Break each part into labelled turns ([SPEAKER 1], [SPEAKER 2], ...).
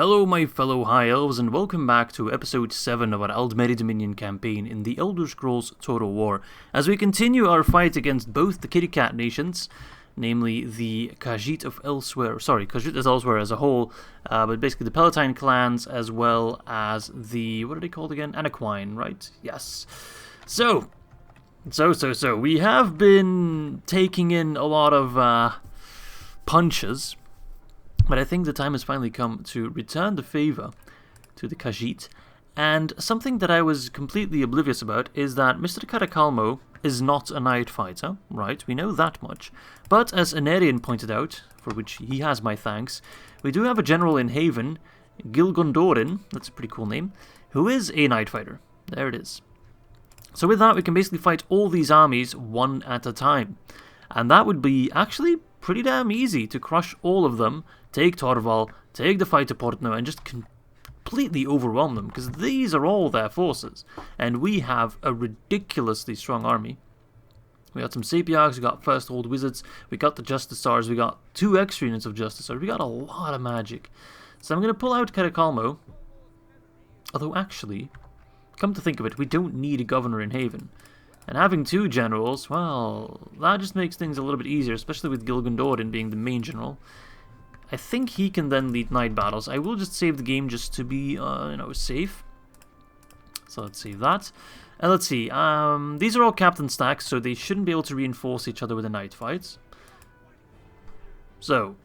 [SPEAKER 1] Hello my fellow High Elves and welcome back to episode 7 of our Aldmeri Dominion campaign in the Elder Scrolls Total War, as we continue our fight against both the Kitty Cat nations, namely the Khajiit of Elsewhere, Khajiit is Elsewhere as a whole, but basically the Palatine clans as well as the, what are they called again? Anaquine, right? Yes. So, we have been taking in a lot of punches. But I think the time has finally come to return the favor to the Khajiit. And something that I was completely oblivious about is that Mr. Caracalmo is not a night fighter, right? We know that much. But as Anarian pointed out, for which he has my thanks, we do have a general in Haven, Gilgondorin, that's a pretty cool name, who is a night fighter. There it is. So with that, we can basically fight all these armies one at a time. And that would be actually pretty damn easy to crush all of them, take Torval, take the fight to Portno, and just completely overwhelm them, because these are all their forces. And we have a ridiculously strong army. We got some Sapiarchs, we got First Hold Wizards, we got the Justice Stars, we got 2 extra units of Justice Stars, we got a lot of magic. So I'm going to pull out Caracalmo, although actually, come to think of it, we don't need a governor in Haven. And having 2 generals, well, that just makes things a little bit easier, especially with Gilgondorin being the main general. I think he can then lead night battles. I will just save the game just to be, safe. So let's save that. And let's see, these are all captain stacks, so they shouldn't be able to reinforce each other with the night fights. So,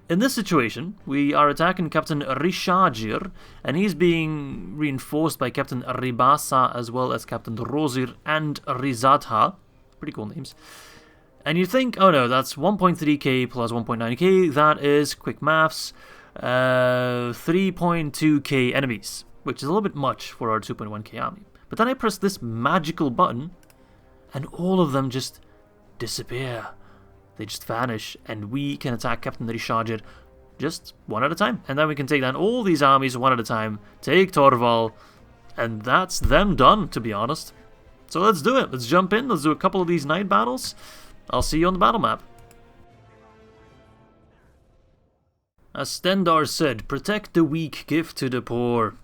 [SPEAKER 1] in this situation, we are attacking Captain Rishajir, and he's being reinforced by Captain Ribasa as well as Captain Rosir and Rizadha. Pretty cool names. And you think, oh no, that's 1.3k plus 1.9k, that is, quick maths, 3.2k enemies, which is a little bit much for our 2.1k army. But then I press this magical button, and all of them just disappear. They just vanish, and we can attack Captain Rishajir just one at a time. And then we can take down all these armies one at a time, take Torval, and that's them done, to be honest. So let's do it. Let's jump in. Let's do a couple of these night battles. I'll see you on the battle map. As Stendar said, protect the weak, give to the poor,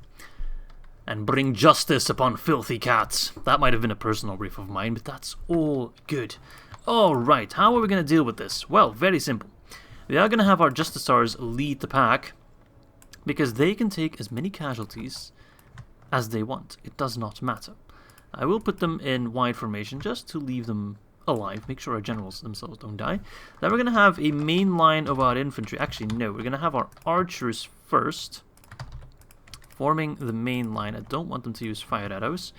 [SPEAKER 1] and bring justice upon filthy cats. That might have been a personal brief of mine, but that's all good. Alright, how are we going to deal with this? Well, very simple. We are going to have our Justice Stars lead the pack, because they can take as many casualties as they want. It does not matter. I will put them in wide formation just to leave them alive, make sure our generals themselves don't die. Then we're going to have a main line of our infantry. Actually, no, we're going to have our archers first, forming the main line. I don't want them to use fire arrows,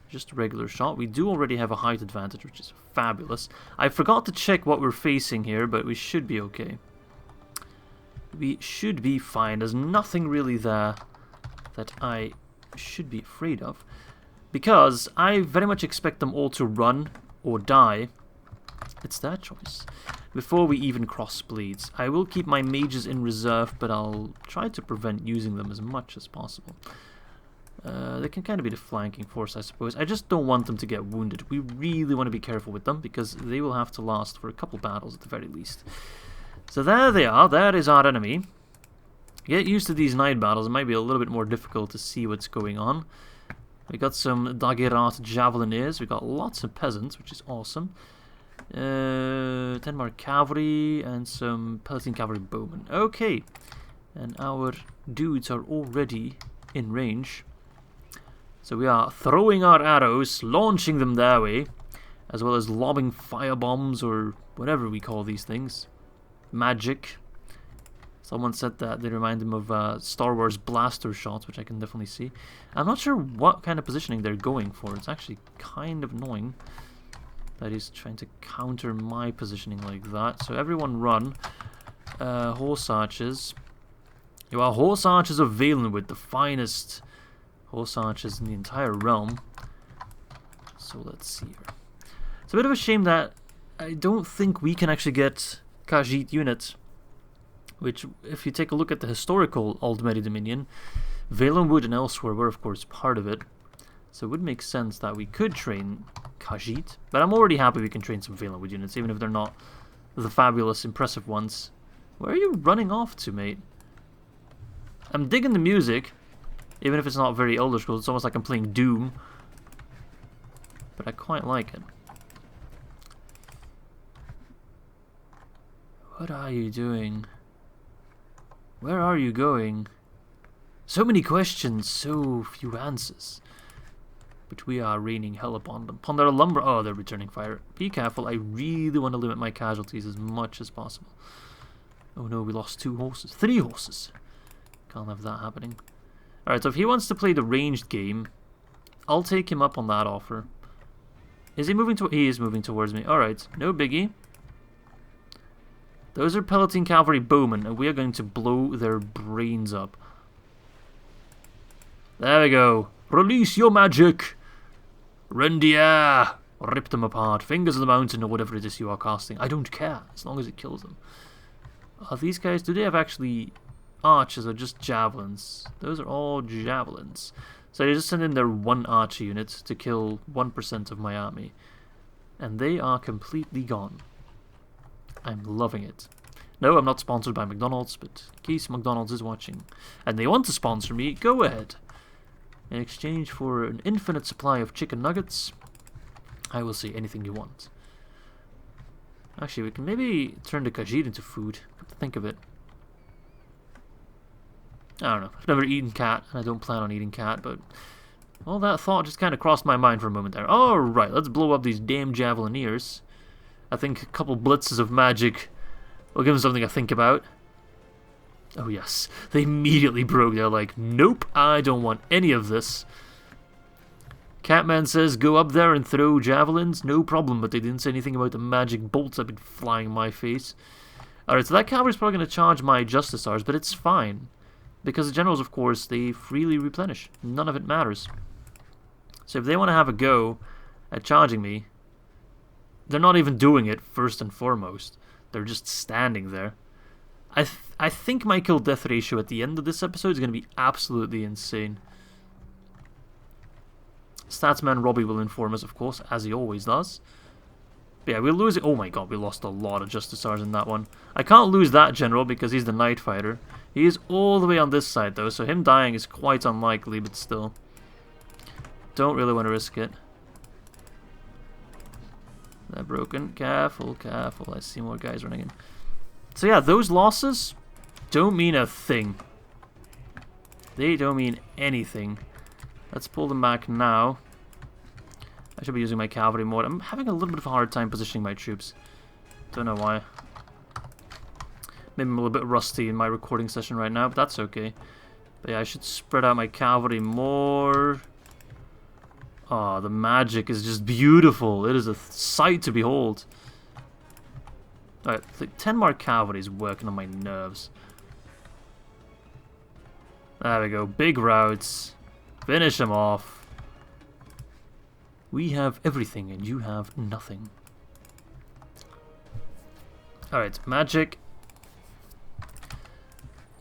[SPEAKER 1] just a regular shot. We do already have a height advantage, which is fabulous. I forgot to check what we're facing here, but we should be okay. We should be fine. There's nothing really there that I should be afraid of, because I very much expect them all to run or die. It's their choice. Before we even cross blades, I will keep my mages in reserve, but I'll try to prevent using them as much as possible. They can kind of be the flanking force, I suppose. I just don't want them to get wounded. We really want to be careful with them, because they will have to last for a couple battles at the very least. So there they are. There is our enemy. Get used to these night battles. It might be a little bit more difficult to see what's going on. We got some Dagerat Javelineers. We got lots of peasants, which is awesome. 10 more cavalry and some Palatine cavalry bowmen. Okay, and our dudes are already in range. So we are throwing our arrows, launching them their way, as well as lobbing fire bombs or whatever we call these things. Magic. Someone said that they remind them of Star Wars blaster shots, which I can definitely see. I'm not sure what kind of positioning they're going for. It's actually kind of annoying that he's trying to counter my positioning like that. So everyone run. Horse archers. You are horse archers of Valenwood, the finest horse archers in the entire realm. So let's see here. It's a bit of a shame that I don't think we can actually get Khajiit units, which, if you take a look at the historical Aldmeri Dominion, Valenwood and Elsewhere were, of course, part of it. So it would make sense that we could train Khajiit. But I'm already happy we can train some Valenwood units, even if they're not the fabulous, impressive ones. Where are you running off to, mate? I'm digging the music, even if it's not very Elder Scrolls. It's almost like I'm playing Doom, but I quite like it. What are you doing? Where are you going? So many questions, so few answers. But we are raining hell upon them. Upon their lumber. Oh, they're returning fire. Be careful. I really want to limit my casualties as much as possible. Oh no, we lost 2 horses. 3 horses. Can't have that happening. Alright, so if he wants to play the ranged game, I'll take him up on that offer. Is he moving to? He is moving towards me. Alright, no biggie. Those are Palatine Cavalry Bowmen, and we are going to blow their brains up. There we go. Release your magic! Rendia! Rip them apart. Fingers of the mountain, or whatever it is you are casting. I don't care, as long as it kills them. Are these guys, do they have actually archers or just javelins? Those are all javelins. So they just send in their 1 archer unit to kill 1% of my army. And they are completely gone. I'm loving it. No, I'm not sponsored by McDonald's, but in case McDonald's is watching and they want to sponsor me, go ahead. In exchange for an infinite supply of chicken nuggets, I will say anything you want. Actually, we can maybe turn the Khajiit into food. Come to think of it. I don't know. I've never eaten cat, and I don't plan on eating cat, but all that thought just kind of crossed my mind for a moment there. Alright, let's blow up these damn Javelineers. I think a couple blitzes of magic will give them something to think about. Oh yes, they immediately broke. They're like, nope, I don't want any of this. Catman says, go up there and throw javelins. No problem, but they didn't say anything about the magic bolts that have been flying in my face. Alright, so that cavalry's probably going to charge my Justiciars, but it's fine. Because the generals, of course, they freely replenish. None of it matters. So if they want to have a go at charging me, they're not even doing it first and foremost. They're just standing there. I think my kill death ratio at the end of this episode is going to be absolutely insane. Statsman Robbie will inform us, of course, as he always does. But yeah, we'll lose it. Oh my god, we lost a lot of Justiciars in that one. I can't lose that general because he's the Night Fighter. He is all the way on this side though, so him dying is quite unlikely, but still. Don't really want to risk it. They're broken. Careful, careful. I see more guys running in. So yeah, those losses don't mean a thing. They don't mean anything. Let's pull them back now. I should be using my cavalry more. I'm having a little bit of a hard time positioning my troops. Don't know why. Maybe I'm a little bit rusty in my recording session right now, but that's okay. But yeah, I should spread out my cavalry more. Oh, the magic is just beautiful. It is a sight to behold. Alright, 10 more cavalry is working on my nerves. There we go. Big routes. Finish them off. We have everything and you have nothing. Alright, magic.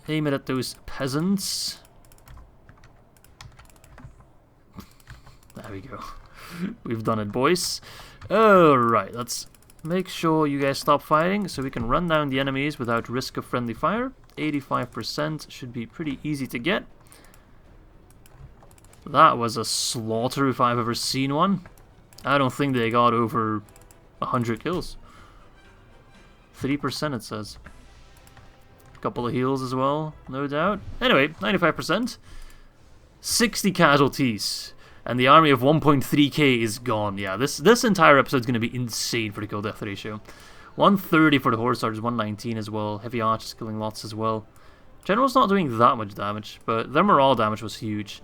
[SPEAKER 1] Aim it at those peasants. There we go. We've done it, boys. Alright, let's make sure you guys stop fighting so we can run down the enemies without risk of friendly fire. 85% should be pretty easy to get. That was a slaughter if I've ever seen one. I don't think they got over 100 kills. 3% it says. Couple of heals as well, no doubt. Anyway, 95%. 60 casualties. And the army of 1.3k is gone. Yeah, this entire episode is going to be insane for the kill death ratio. 130 for the horse archers, 119 as well. Heavy archers killing lots as well. General's not doing that much damage, but their morale damage was huge.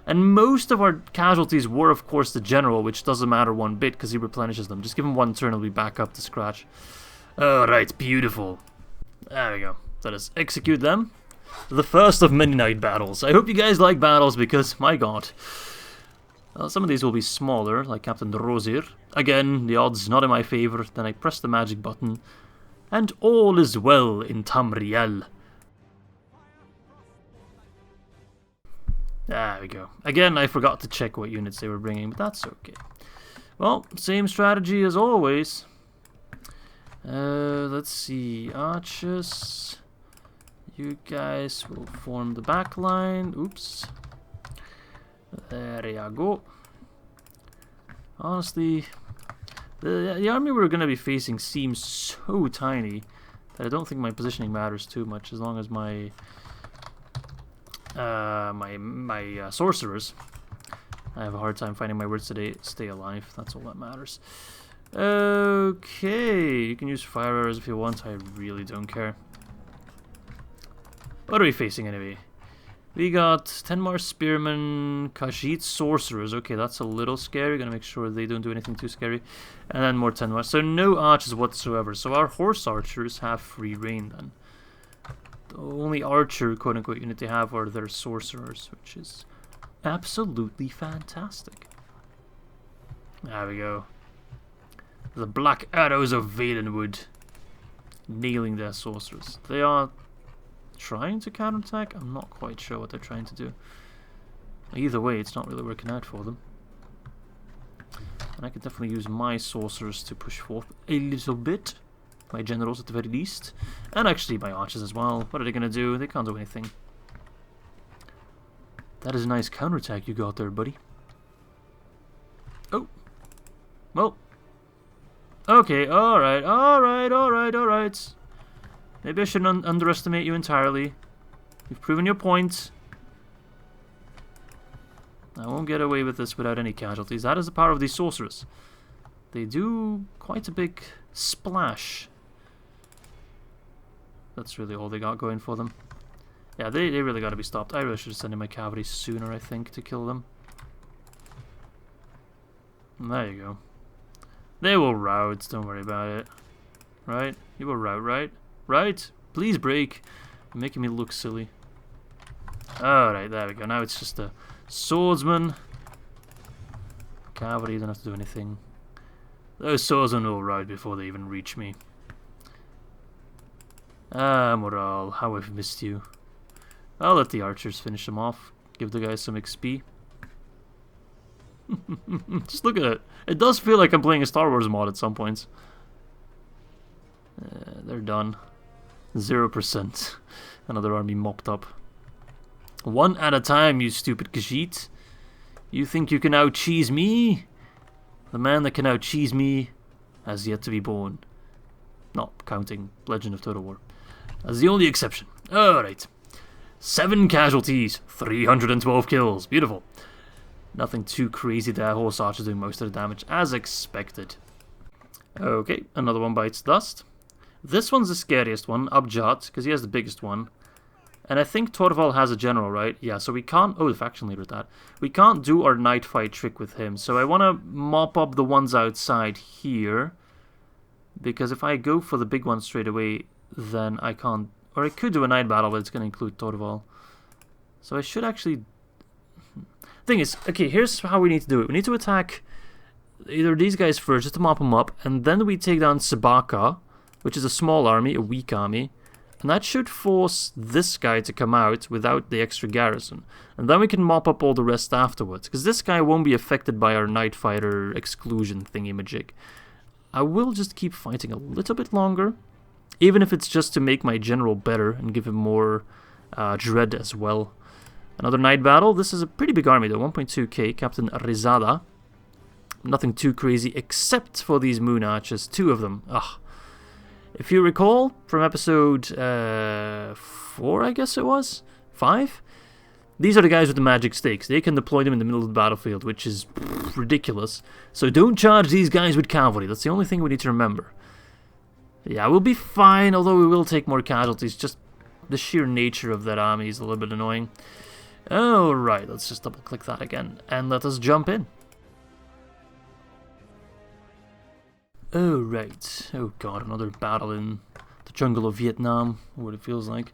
[SPEAKER 1] And most of our casualties were, of course, the general, which doesn't matter one bit because he replenishes them. Just give him one turn and we'll be back up to scratch. Alright, beautiful. There we go. Let us execute them. The first of many night battles. I hope you guys like battles because, my god. Well, some of these will be smaller, like Captain Rosier. Again, the odds not in my favour. Then I press the magic button. And all is well in Tamriel. There we go. Again, I forgot to check what units they were bringing, but that's okay. Well, same strategy as always. Let's see. Archers. You guys will form the back line. Oops. There you go. Honestly, the army we're going to be facing seems so tiny that I don't think my positioning matters too much, as long as my sorcerers. I have a hard time finding my words today. Stay alive. That's all that matters. Okay, you can use fire arrows if you want. I really don't care. What are we facing anyway? We got Tenmar Spearmen, Khajiit Sorcerers. Okay, that's a little scary. Gonna make sure they don't do anything too scary. And then more Tenmar. So no archers whatsoever. So our horse archers have free reign then. The only archer, quote-unquote, unit they have are their sorcerers, which is absolutely fantastic. There we go. The Black Arrows of Valenwood. Nailing their sorcerers. They are trying to counterattack? I'm not quite sure what they're trying to do. Either way, it's not really working out for them. And I could definitely use my sorcerers to push forth a little bit. My generals at the very least. And actually my archers as well. What are they going to do? They can't do anything. That is a nice counterattack you got there, buddy. Oh. Well. Okay, alright, alright, alright, alright. Maybe I shouldn't underestimate you entirely. You've proven your point. I won't get away with this without any casualties. That is the power of these sorcerers. They do quite a big splash. That's really all they got going for them. Yeah, they really got to be stopped. I really should have sent in my cavalry sooner, I think, to kill them. And there you go. They will rout, don't worry about it. Right? You will rout, right? Right? Please break. You're making me look silly. Alright, there we go. Now it's just a swordsman. Cavalry don't have to do anything. Those swordsmen will rout before they even reach me. Ah, Morale, how I've missed you. I'll let the archers finish them off. Give the guys some XP. Just look at it. It does feel like I'm playing a Star Wars mod at some points. They're done. 0%. Another army mopped up. One at a time, you stupid Khajiit. You think you can out-cheese me? The man that can out-cheese me has yet to be born. Not counting Legend of Total War. That's the only exception. Alright. 7 casualties, 312 kills. Beautiful. Nothing too crazy there. Horse archers doing most of the damage, as expected. Okay, another one bites dust. This one's the scariest one, Abjad, because he has the biggest one. And I think Torval has a general, right? Yeah, so we can't... Oh, the faction leader at that. We can't do our night fight trick with him. So I want to mop up the ones outside here. Because if I go for the big one straight away, then I can't... Or I could do a night battle, but it's going to include Torval. So I should actually... Thing is, okay, here's how we need to do it. We need to attack either these guys first, just to mop them up, and then we take down Sabaka, which is a small army, a weak army, and that should force this guy to come out without the extra garrison. And then we can mop up all the rest afterwards, because this guy won't be affected by our Night Fighter exclusion thingy-majig. I will just keep fighting a little bit longer, even if it's just to make my general better and give him more dread as well. Another night battle. This is a pretty big army though, 1.2k. Captain Rizada. Nothing too crazy except for these moon archers, 2 of them. Ugh. If you recall from episode 4, I guess it was? 5? These are the guys with the magic stakes. They can deploy them in the middle of the battlefield, which is ridiculous. So don't charge these guys with cavalry. That's the only thing we need to remember. Yeah, we'll be fine, although we will take more casualties. Just the sheer nature of that army is a little bit annoying. Alright, let's just double click that again and let us jump in. Alright, oh god, another battle in the jungle of Vietnam, what it feels like.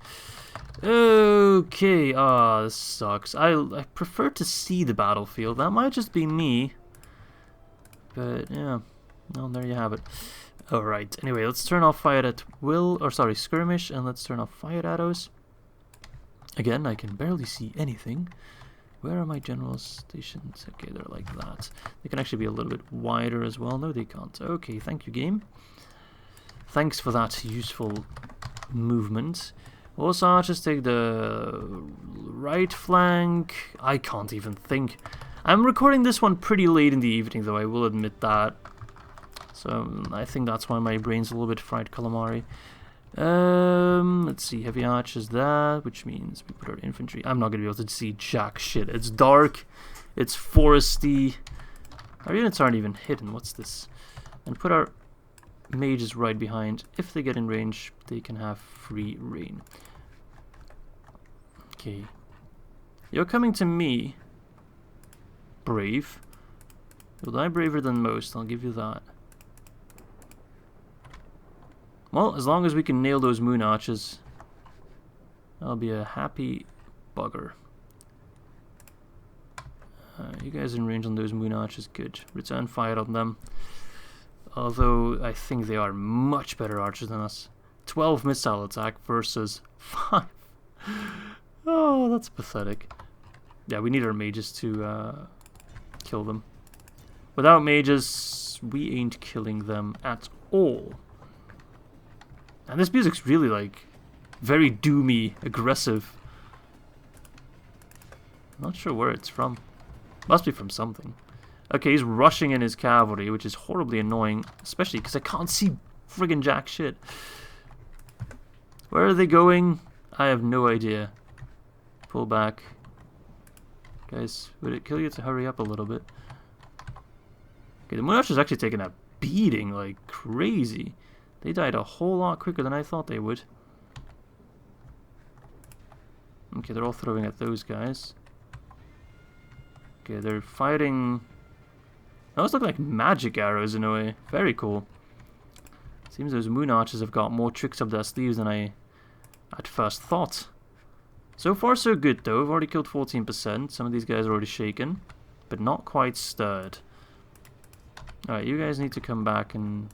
[SPEAKER 1] Okay, this sucks. I prefer to see the battlefield. That might just be me, but yeah, well, there you have it. Alright, anyway, let's turn off fire at will, or sorry, skirmish, and let's turn off fire arrows. Again, I can barely see anything. Where are my generals stationed? Okay, they're like that. They can actually be a little bit wider as well. No, they can't. Okay, thank you, game. Thanks for that useful movement. Horse archers take the right flank. I can't even think. I'm recording this one pretty late in the evening, though, I will admit that. So I think that's why my brain's a little bit fried calamari. Let's see, heavy archers that, which means we put our infantry. I'm not gonna be able to see jack shit. It's dark, it's foresty. Our units aren't even hidden. What's this? And put our mages right behind. If they get in range, they can have free reign. Okay, you're coming to me. Brave. You'll die braver than most, I'll give you that. Well, as long as we can nail those moon arches, I'll be a happy bugger. You guys are in range on those moon arches, good. Return fire on them. Although, I think they are much better archers than us. 12 missile attack versus 5. Oh, that's pathetic. Yeah, we need our mages to kill them. Without mages, we ain't killing them at all. And this music's really, like, very doomy, aggressive. Not sure where it's from. Must be from something. Okay, he's rushing in his cavalry, which is horribly annoying, especially because I can't see friggin' jack shit. Where are they going? I have no idea. Pull back. Guys, would it kill you to hurry up a little bit? Okay, the Monash is actually taking a beating like crazy. They died a whole lot quicker than I thought they would. Okay, they're all throwing at those guys. Okay, they're fighting... Those look like magic arrows in a way. Very cool. Seems those moon archers have got more tricks up their sleeves than I at first thought. So far so good though. I've already killed 14%. Some of these guys are already shaken, but not quite stirred. Alright, you guys need to come back and...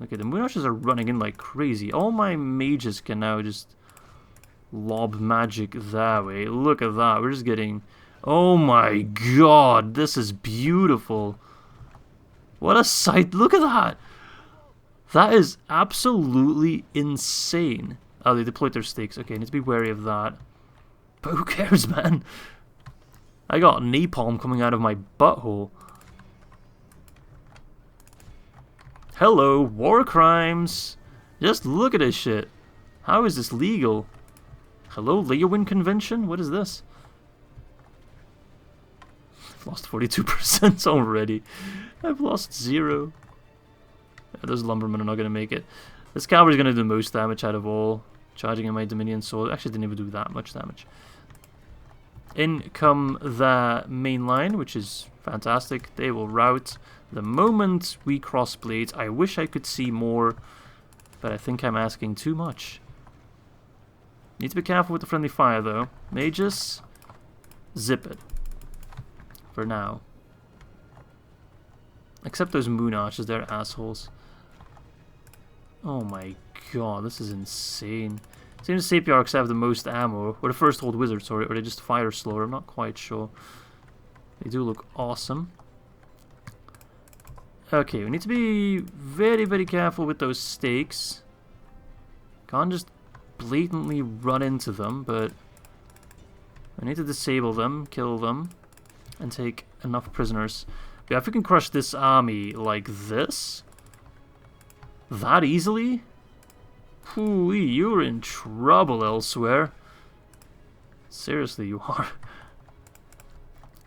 [SPEAKER 1] Okay, the moon archers are running in like crazy. All my mages can now just lob magic that way. Look at that. We're just getting... Oh my god, this is beautiful. What a sight. Look at that. That is absolutely insane. Oh, they deployed their stakes. Okay, I need to be wary of that. But who cares, man? I got napalm coming out of my butthole. Hello, war crimes. Just look at this shit. How is this legal? Hello, Luin Convention? What is this? I've lost 42% already. I've lost 0. Those lumbermen are not going to make it. This cavalry's going to do the most damage out of all. Charging in my Dominion sword. Actually, didn't even do that much damage. In come the main line, which is fantastic. They will rout the moment we cross blades. I wish I could see more, but I think I'm asking too much. Need to be careful with the friendly fire, though. Mages, zip it. For now. Except those moon archers, they're assholes. Oh my god, this is insane. Seems the Sapiarchs have the most ammo, or the First Hold Wizards, sorry, or they just fire slower, I'm not quite sure. They do look awesome. Okay, we need to be very, very careful with those stakes. Can't just blatantly run into them, but I need to disable them, kill them, and take enough prisoners. Yeah, if we can crush this army like this, that easily, hoo-wee, you're in trouble elsewhere. Seriously, you are.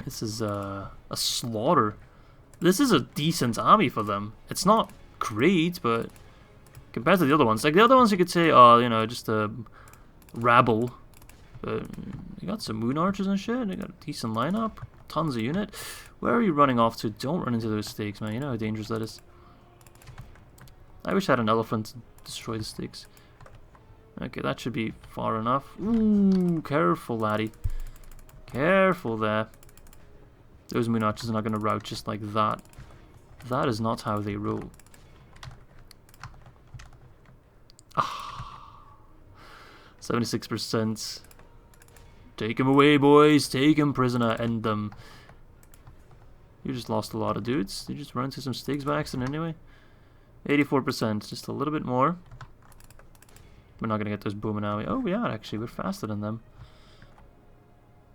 [SPEAKER 1] This is a slaughter. This is a decent army for them. It's not great, but compared to the other ones, like the other ones you could say, oh, you know, just a rabble. But you got some moon archers and shit. They got a decent lineup. Tons of unit. Where are you running off to? Don't run into those stakes, man. You know how dangerous that is. I wish I had an elephant to destroy the stakes. Okay, that should be far enough. Ooh, careful, laddie. Careful there. Those moon archers are not going to rout just like that. That is not how they roll. Ah, 76%. Take him away, boys. Take him prisoner. End them. You just lost a lot of dudes. You just run into some stakes by accident anyway. 84%. Just a little bit more. We're not going to get those bowmen now. Oh, we are actually. We're faster than them.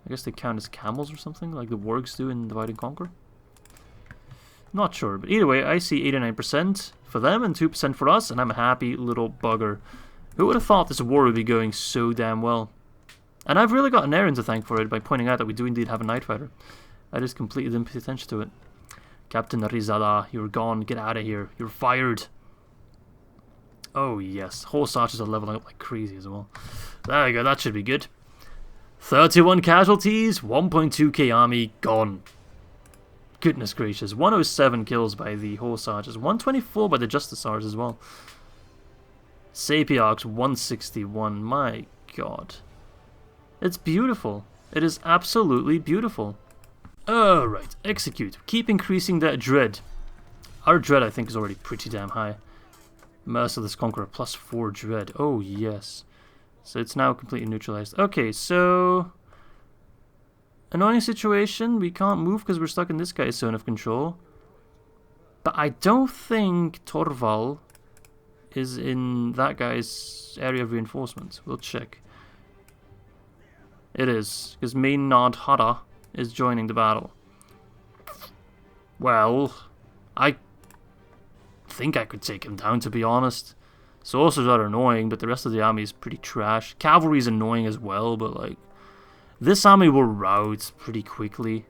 [SPEAKER 1] I guess they count as camels or something, like the wargs do in Divide and Conquer. Not sure, but either way, I see 89% for them and 2% for us, and I'm a happy little bugger. Who would have thought this war would be going so damn well? And I've really got an Aaron to thank for it by pointing out that we do indeed have a Night Fighter. I just completely didn't pay attention to it. Captain Rizada, you're gone. Get out of here. You're fired. Oh, yes. Horse archers are leveling up like crazy as well. There we go. That should be good. 31 casualties. 1.2k army gone. Goodness gracious. 107 kills by the horse archers. 124 by the justice archers as well. Sapiarchs 161. My god. It's beautiful. It is absolutely beautiful. Alright, execute. Keep increasing that dread. Our dread, I think, is already pretty damn high. Merciless Conqueror, +4 dread. Oh, yes. So it's now completely neutralized. Okay, so... Annoying situation. We can't move because we're stuck in this guy's zone of control. But I don't think Torval is in that guy's area of reinforcement. We'll check. It is, because main Nod Hada is joining the battle. Well, I think I could take him down, to be honest. Sorcerers are annoying, but the rest of the army is pretty trash. Cavalry is annoying as well, but like, this army will rout pretty quickly.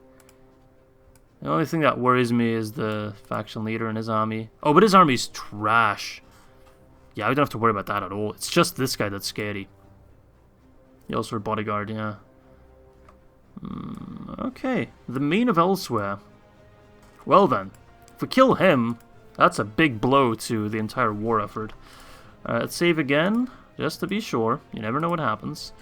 [SPEAKER 1] The only thing that worries me is the faction leader and his army. Oh, but his army's trash. Yeah, we don't have to worry about that at all. It's just this guy that's scary. He also a bodyguard, yeah. Okay, the Mane of Elsewhere. Well then, if we kill him, that's a big blow to the entire war effort. Let's save again, just to be sure. You never know what happens.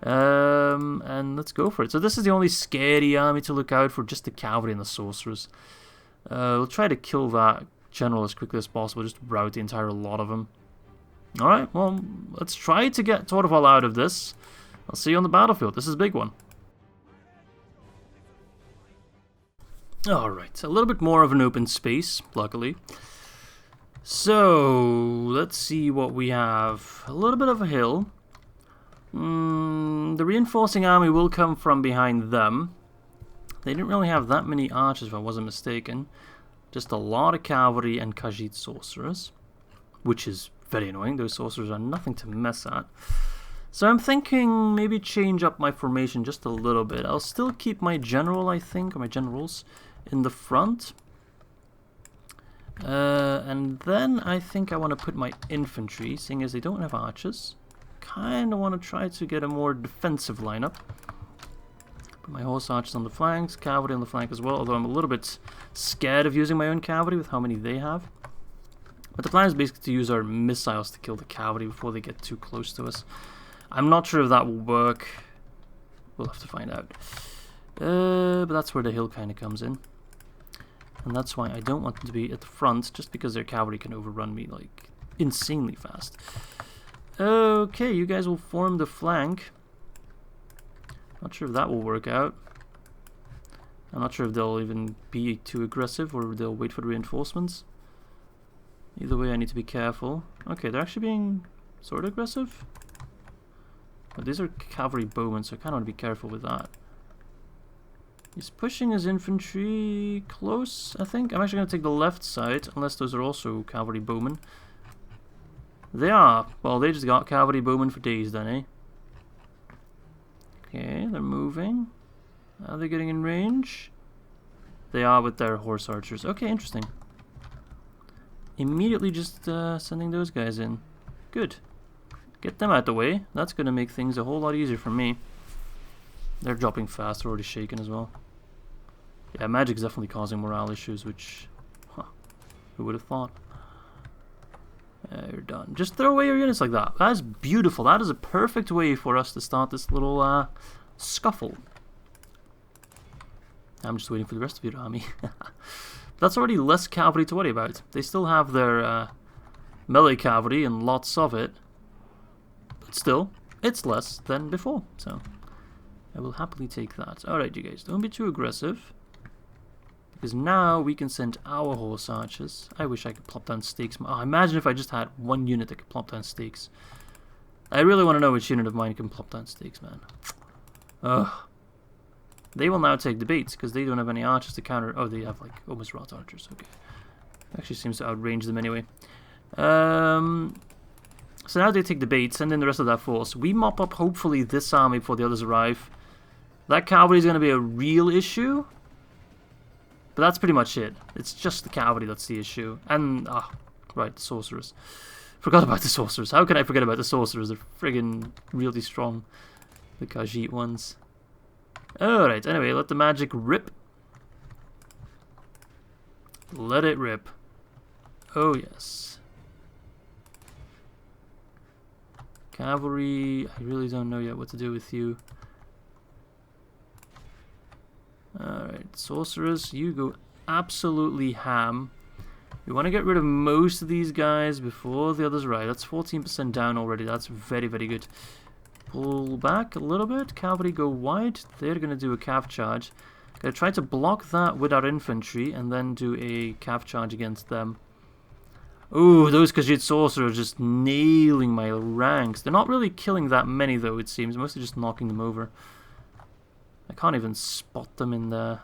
[SPEAKER 1] And let's go for it. So this is the only scary army to look out for, just the cavalry and the sorcerers. We'll try to kill that general as quickly as possible, just rout the entire lot of them. Alright, well, let's try to get Torval out of this. I'll see you on the battlefield. This is a big one. Alright, a little bit more of an open space, luckily. So, let's see what we have. A little bit of a hill. The reinforcing army will come from behind them. They didn't really have that many archers, if I wasn't mistaken. Just a lot of cavalry and Khajiit sorcerers, which is very annoying. Those sorcerers are nothing to mess at. So I'm thinking maybe change up my formation just a little bit. I'll still keep my general, I think, or my generals, in the front. And then I think I want to put my infantry, seeing as they don't have archers. Kind of want to try to get a more defensive lineup. Put my horse archers on the flanks, cavalry on the flank as well, although I'm a little bit scared of using my own cavalry with how many they have. But the plan is basically to use our missiles to kill the cavalry before they get too close to us. I'm not sure if that will work. We'll have to find out. But that's where the hill kind of comes in. And that's why I don't want them to be at the front, just because their cavalry can overrun me, like, insanely fast. Okay, you guys will form the flank. Not sure if that will work out. I'm not sure if they'll even be too aggressive or they'll wait for the reinforcements. Either way, I need to be careful. Okay, they're actually being sort of aggressive. But these are cavalry bowmen, so I kind of want to be careful with that. He's pushing his infantry close, I think. I'm actually going to take the left side, unless those are also cavalry bowmen. They are. Well, they just got cavalry bowmen for days then, eh? Okay, they're moving. Are they getting in range? They are with their horse archers. Okay, interesting. Immediately just sending those guys in. Good. Get them out the way. That's going to make things a whole lot easier for me. They're dropping fast. They're already shaken as well. Yeah, magic's definitely causing morale issues, which... Huh, who would have thought? You're done. Just throw away your units like that. That is beautiful. That is a perfect way for us to start this little scuffle. I'm just waiting for the rest of your army. That's already less cavalry to worry about. They still have their melee cavalry and lots of it. But still, it's less than before. So, I will happily take that. Alright, you guys, don't be too aggressive. Because now we can send our horse archers. I wish I could plop down stakes. Oh, imagine if I just had one unit that could plop down stakes. I really want to know which unit of mine can plop down stakes, man. Ugh. They will now take the baits, because they don't have any archers to counter. Oh, they have, like, almost rot archers. Okay. Actually seems to outrange them anyway. So now they take the bait, send in the rest of that force. We mop up, hopefully, this army before the others arrive. That cavalry is going to be a real issue. But that's pretty much it. It's just the cavalry that's the issue. And, right, the sorcerers. Forgot about the sorcerers. How can I forget about the sorcerers? They're friggin' really strong. The Khajiit ones. Alright, anyway, let the magic rip. Let it rip. Oh, yes. Cavalry, I really don't know yet what to do with you. Alright, sorcerers, you go absolutely ham. We want to get rid of most of these guys before the others arrive. That's 14% down already. That's very, very good. Pull back a little bit. Cavalry go wide. They're going to do a cav charge. Going to try to block that with our infantry and then do a cav charge against them. Ooh, those Khajiit sorcerers are just nailing my ranks. They're not really killing that many though, it seems. Mostly just knocking them over. I can't even spot them in there.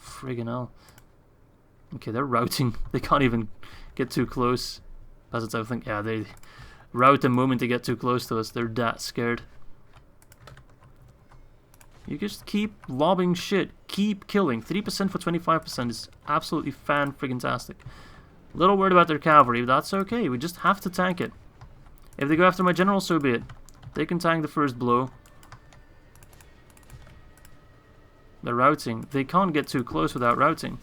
[SPEAKER 1] Friggin' hell. Okay, they're routing. They can't even get too close. That's what I think. Yeah, they route the moment they get too close to us. They're that scared. You just keep lobbing shit. Keep killing. 3% for 25% is absolutely fan-friggin-tastic. A little worried about their cavalry, but that's okay. We just have to tank it. If they go after my general, so be it. They can tank the first blow. They're routing. They can't get too close without routing.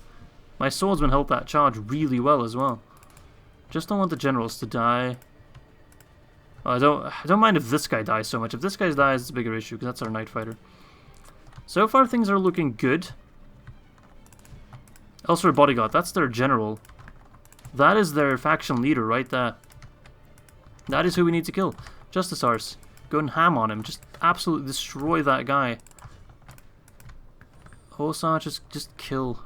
[SPEAKER 1] My swordsmen help that charge really well as well. Just don't want the generals to die. Well, I don't mind if this guy dies so much. If this guy dies, it's a bigger issue, because that's our night fighter. So far, things are looking good. Elsewhere bodyguard, that's their general. That is their faction leader right there. That is who we need to kill. Justice Arse. Go and ham on him. Just absolutely destroy that guy. Horse archers, just kill.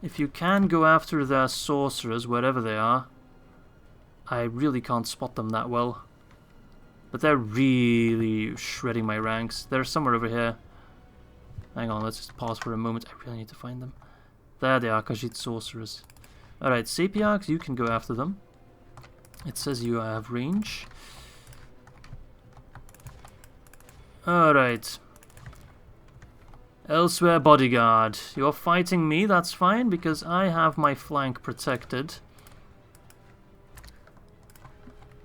[SPEAKER 1] If you can go after their sorcerers, wherever they are. I really can't spot them that well. But they're really shredding my ranks. They're somewhere over here. Hang on, let's just pause for a moment. I really need to find them. There they are, Khajiit sorcerers. Alright, Sapiarchs, you can go after them. It says you have range. Alright. Elsewhere bodyguard. You're fighting me, that's fine, because I have my flank protected.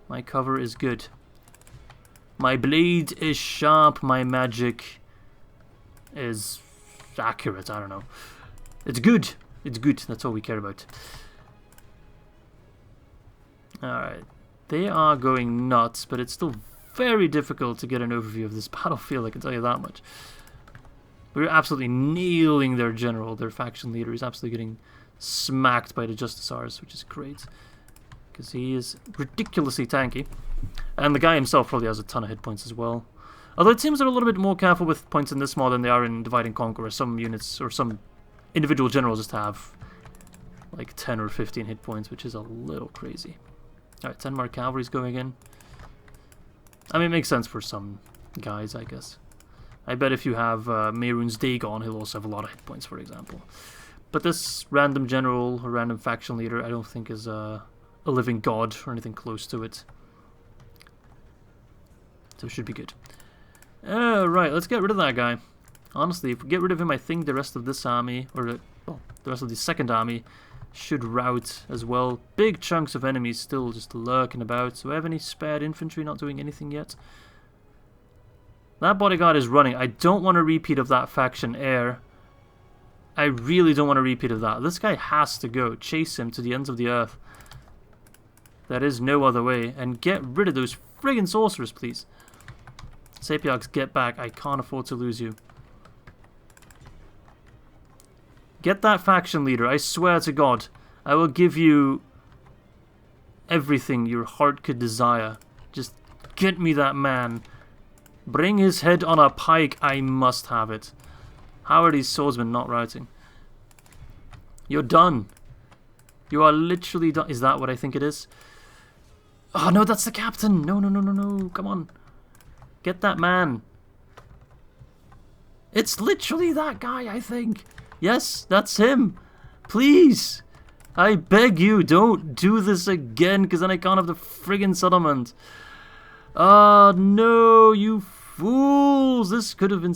[SPEAKER 1] My cover is good. My blade is sharp, my magic is accurate, I don't know. It's good. It's good, that's all we care about. Alright. They are going nuts, but it's still very difficult to get an overview of this battlefield, I can tell you that much. We're absolutely nailing their general, their faction leader. He's absolutely getting smacked by the Justiciars, which is great. Because he is ridiculously tanky. And the guy himself probably has a ton of hit points as well. Although it seems they're a little bit more careful with points in this mod than they are in Divide and Conquer, where some units, or some individual generals just have like 10 or 15 hit points, which is a little crazy. Alright, 10 more cavalry's going in. I mean, it makes sense for some guys, I guess. I bet if you have Mehrunes Dagon, he'll also have a lot of hit points, for example. But this random general or random faction leader, I don't think is a living god or anything close to it. So it should be good. Right, let's get rid of that guy. Honestly, if we get rid of him, I think the rest of this army, or the rest of the second army, should rout as well. Big chunks of enemies still just lurking about. Do I have any spared infantry not doing anything yet? That bodyguard is running. I don't want a repeat of that faction heir. I really don't want a repeat of that. This guy has to go. Chase him to the ends of the earth. There is no other way. And get rid of those friggin' sorcerers, please. Sapiarchs, get back. I can't afford to lose you. Get that faction leader. I swear to God. I will give you everything your heart could desire. Just get me that man. Bring his head on a pike. I must have it. How are these swordsmen not routing? You're done. You are literally done. Is that what I think it is? Oh no, that's the captain! No, no, no, no, no, come on. Get that man. It's literally that guy, I think. Yes, that's him. Please. I beg you, don't do this again, because then I can't have the friggin' settlement. Ah, no, you fools. This could have been...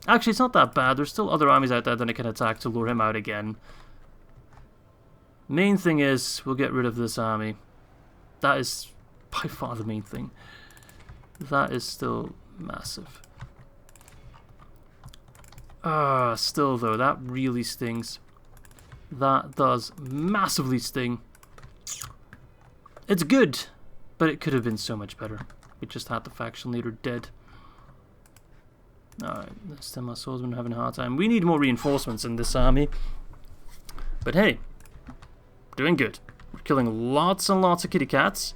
[SPEAKER 1] Actually, it's not that bad. There's still other armies out there that I can attack to lure him out again. Main thing is, we'll get rid of this army. That is by far the main thing. That is still massive. Still though, that really stings. That does massively sting. It's good, but it could have been so much better. We just had the faction leader dead. Alright, this time our swordsmen are having a hard time. We need more reinforcements in this army. But hey, doing good. We're killing lots and lots of kitty cats.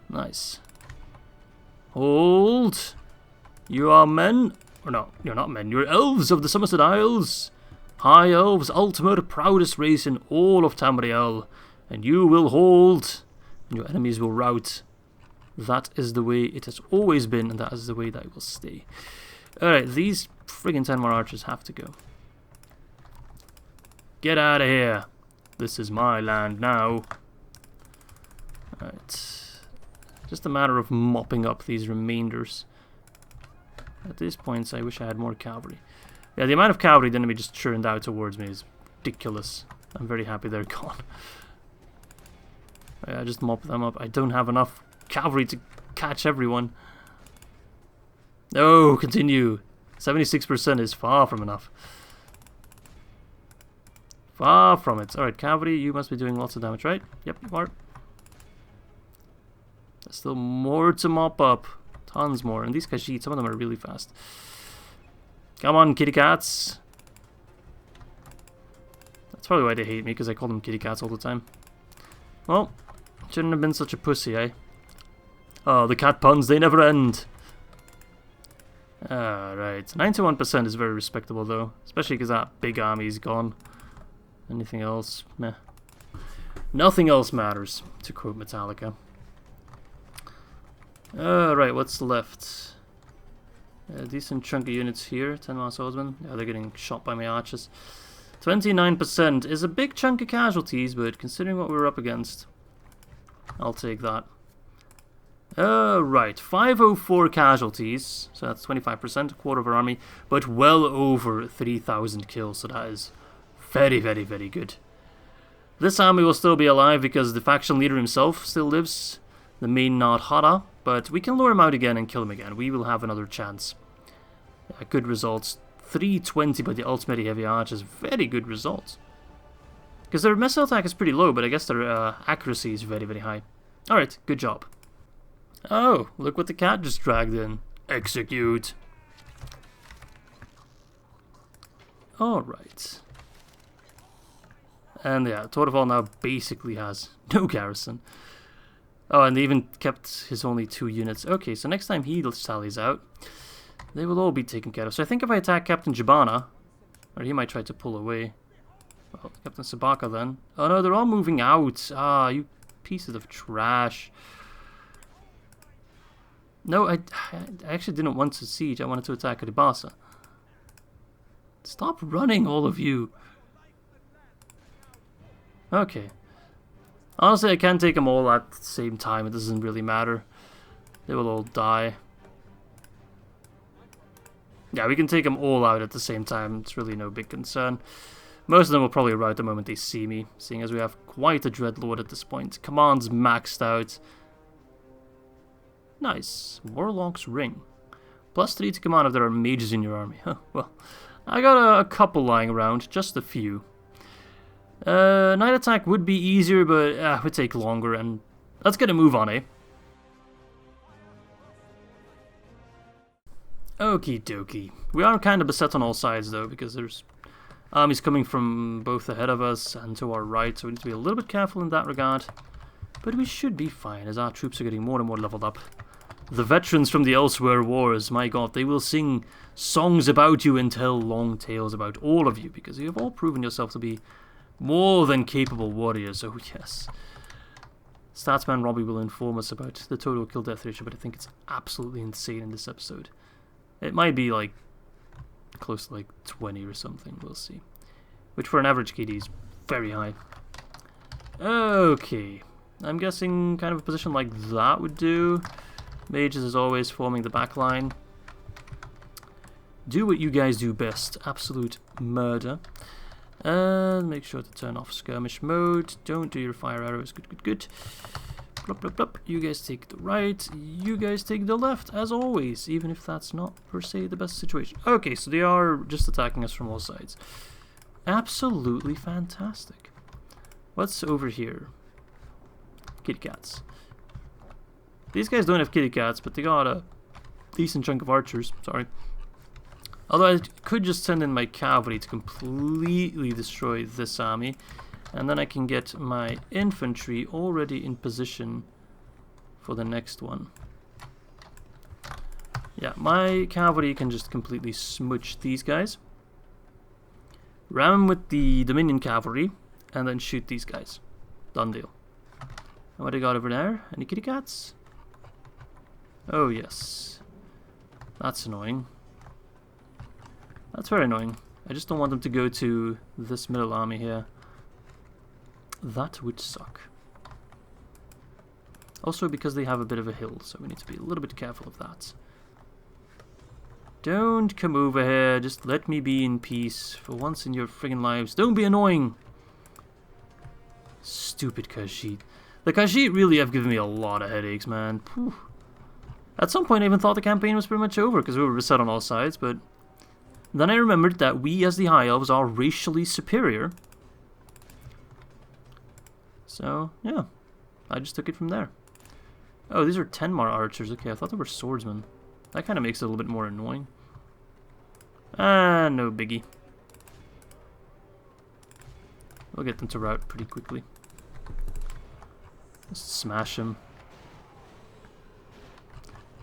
[SPEAKER 1] Nice. Hold. You are men. Or no, you're not men. You're elves of the Somerset Isles. High elves, Aldmeri, proudest race in all of Tamriel. And you will hold. And your enemies will rout. That is the way it has always been, and that is the way that it will stay. Alright, these friggin' 10 more archers have to go. Get out of here. This is my land now. Alright. Just a matter of mopping up these remainders. At this point, I wish I had more cavalry. Yeah, the amount of cavalry the enemy just churned out towards me is ridiculous. I'm very happy they're gone. Yeah, just mop them up. I don't have enough cavalry to catch everyone. No, continue. 76% is far from enough. Far from it. Alright, cavalry, you must be doing lots of damage, right? Yep, you are. There's still more to mop up. Tons more. And these Khajiit, some of them are really fast. Come on, kitty cats. That's probably why they hate me, because I call them kitty cats all the time. Well, shouldn't have been such a pussy, eh? Oh, the cat puns, they never end. Alright, 91% is very respectable though. Especially because that big army's gone. Anything else? Meh. Nothing else matters, to quote Metallica. Right, what's left? A decent chunk of units here. 10 more swordsmen. Yeah, they're getting shot by my archers. 29% is a big chunk of casualties, but considering what we're up against, I'll take that. Right, 504 casualties, so that's 25%, a quarter of our army, but well over 3,000 kills, so that is very, very, very good. This army will still be alive because the faction leader himself still lives, the main Nardhara, but we can lure him out again and kill him again. We will have another chance. Good results. 320 by the Aldmeri heavy archers, very good results. Because their missile attack is pretty low, but I guess their accuracy is very, very high. Alright, good job. Oh, look what the cat just dragged in. Execute. Alright. And yeah, Torval now basically has no garrison. Oh, and they even kept his only 2 units. Okay, so next time he sallies out, they will all be taken care of. So I think if I attack Captain Jabana, or he might try to pull away. Well, Captain Sabaka then. Oh no, they're all moving out. Ah, you pieces of trash. No, I actually didn't want to siege. I wanted to attack Ribasa. Stop running, all of you. Okay. Honestly, I can take them all at the same time. It doesn't really matter. They will all die. Yeah, we can take them all out at the same time. It's really no big concern. Most of them will probably arrive the moment they see me, seeing as we have quite a Dreadlord at this point. Command's maxed out. Nice. Warlock's Ring. +3 to command if there are mages in your army. Huh, well, I got a couple lying around, just a few. Night attack would be easier, but it would take longer, and let's get a move on, eh? Okie dokie. We are kind of beset on all sides, though, because there's armies coming from both ahead of us and to our right, so we need to be a little bit careful in that regard. But we should be fine, as our troops are getting more and more leveled up. The veterans from the Elsewhere Wars, my god, they will sing songs about you and tell long tales about all of you, because you have all proven yourself to be more than capable warriors. Oh yes. Statsman Robbie will inform us about the total kill death ratio, but I think it's absolutely insane in this episode. It might be like close to like 20 or something, we'll see. Which for an average KD is very high. Okay, I'm guessing kind of a position like that would do. Mages as always forming the back line. Do what you guys do best, absolute murder. And make sure to turn off skirmish mode. Don't do your fire arrows. Good, good, good. Blop, blop, blop. You guys take the right. You guys take the left, as always. Even if that's not, per se, the best situation. Okay, so they are just attacking us from all sides. Absolutely fantastic. What's over here? Kitty cats. These guys don't have kitty cats, but they got a decent chunk of archers. Sorry. Although I could just send in my cavalry to completely destroy this army, and then I can get my infantry already in position for the next one. Yeah, my cavalry can just completely smooch these guys. Ram them with the Dominion cavalry, and then shoot these guys. Done deal. And what do I got over there? Any kitty cats? Oh yes. That's annoying. That's very annoying. I just don't want them to go to this middle army here. That would suck. Also because they have a bit of a hill, so we need to be a little bit careful of that. Don't come over here, just let me be in peace for once in your friggin' lives. Don't be annoying! Stupid Khajiit. The Khajiit really have given me a lot of headaches, man. Whew. At some point I even thought the campaign was pretty much over because we were beset on all sides, but then I remembered that we as the High Elves are racially superior. So, yeah. I just took it from there. Oh, these are Tenmar archers. Okay, I thought they were swordsmen. That kind of makes it a little bit more annoying. Ah, no biggie. We'll get them to rout pretty quickly. Just smash them.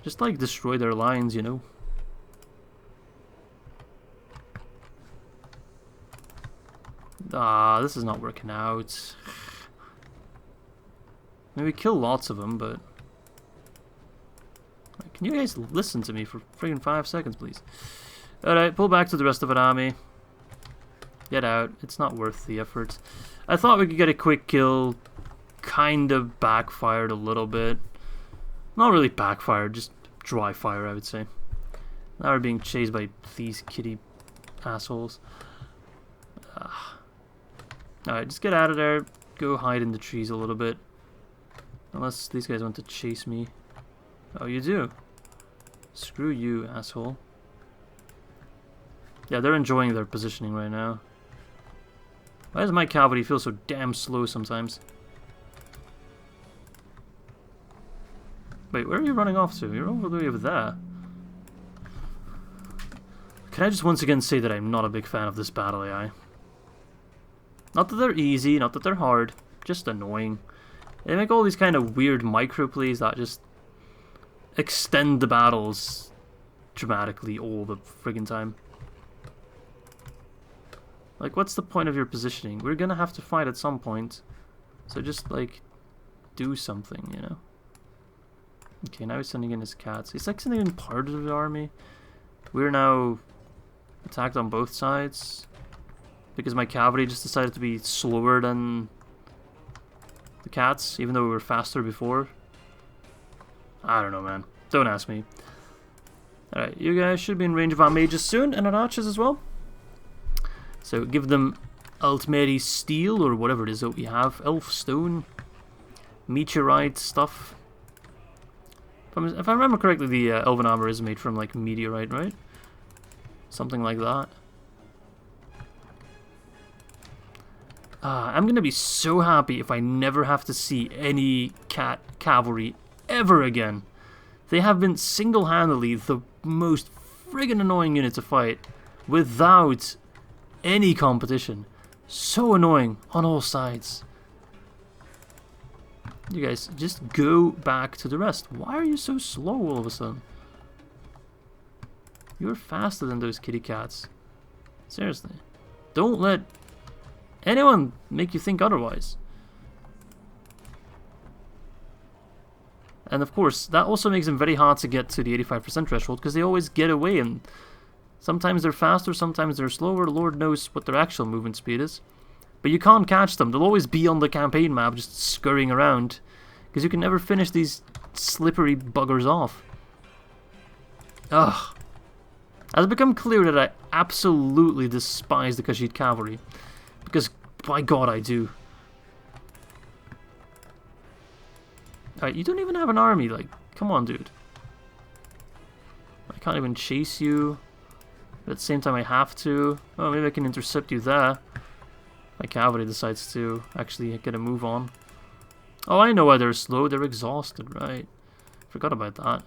[SPEAKER 1] Just like destroy their lines, you know. Ah, this is not working out. Maybe kill lots of them, but... Can you guys listen to me for friggin' 5 seconds, please? Alright, pull back to the rest of an army. Get out. It's not worth the effort. I thought we could get a quick kill. Kind of backfired a little bit. Not really backfired, just dry fire, I would say. Now we're being chased by these kitty assholes. Alright, just get out of there. Go hide in the trees a little bit. Unless these guys want to chase me. Oh, you do? Screw you, asshole. Yeah, they're enjoying their positioning right now. Why does my cavalry feel so damn slow sometimes? Wait, where are you running off to? You're over the way over there. Can I just once again say that I'm not a big fan of this battle AI? Not that they're easy, not that they're hard, just annoying. They make all these kind of weird micro plays that just extend the battles dramatically all the friggin' time. Like, what's the point of your positioning? We're gonna have to fight at some point. So just, like, do something, you know? Okay, now he's sending in his cats. He's like sending in part of the army. We're now attacked on both sides. Because my cavalry just decided to be slower than the cats, even though we were faster before. I don't know, man. Don't ask me. Alright, you guys should be in range of our mages soon, and our archers as well. So give them Aldmeri steel, or whatever it is that we have. Elf stone. Meteorite stuff. If I remember correctly, the elven armor is made from, like, meteorite, right? Something like that. I'm gonna be so happy if I never have to see any cat cavalry ever again. They have been single-handedly the most friggin' annoying unit to fight without any competition. So annoying on all sides. You guys, just go back to the rest. Why are you so slow all of a sudden? You're faster than those kitty cats. Seriously. Don't let anyone make you think otherwise. And of course, that also makes them very hard to get to the 85% threshold, because they always get away, and sometimes they're faster, sometimes they're slower, Lord knows what their actual movement speed is. But you can't catch them, they'll always be on the campaign map, just scurrying around, because you can never finish these slippery buggers off. Ugh. It has become clear that I absolutely despise the Khajiit cavalry, because by God I do. Alright, you don't even have an army, like, come on, dude. I can't even chase you, but at the same time I have to. Oh, maybe I can intercept you there. My cavalry decides to actually get a move on. Oh, I know why they're slow, they're exhausted, right. Forgot about that.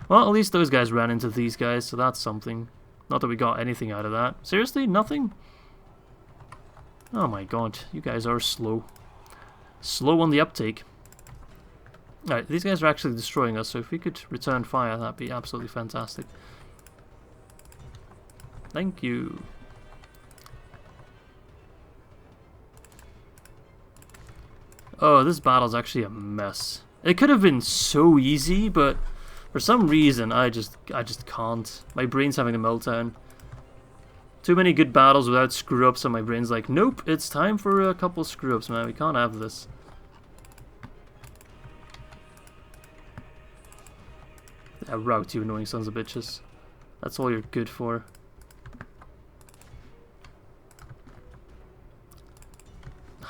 [SPEAKER 1] Well, at least those guys ran into these guys, so that's something. Not that we got anything out of that. Seriously? Nothing? Oh my god, you guys are slow. Slow on the uptake. Alright, these guys are actually destroying us, so if we could return fire, that'd be absolutely fantastic. Thank you. Oh, this battle's actually a mess. It could have been so easy, but for some reason I just can't. My brain's having a meltdown. Too many good battles without screw-ups, and my brain's like, nope, it's time for a couple screw-ups, man. We can't have this. Yeah, rout, you annoying sons of bitches. That's all you're good for.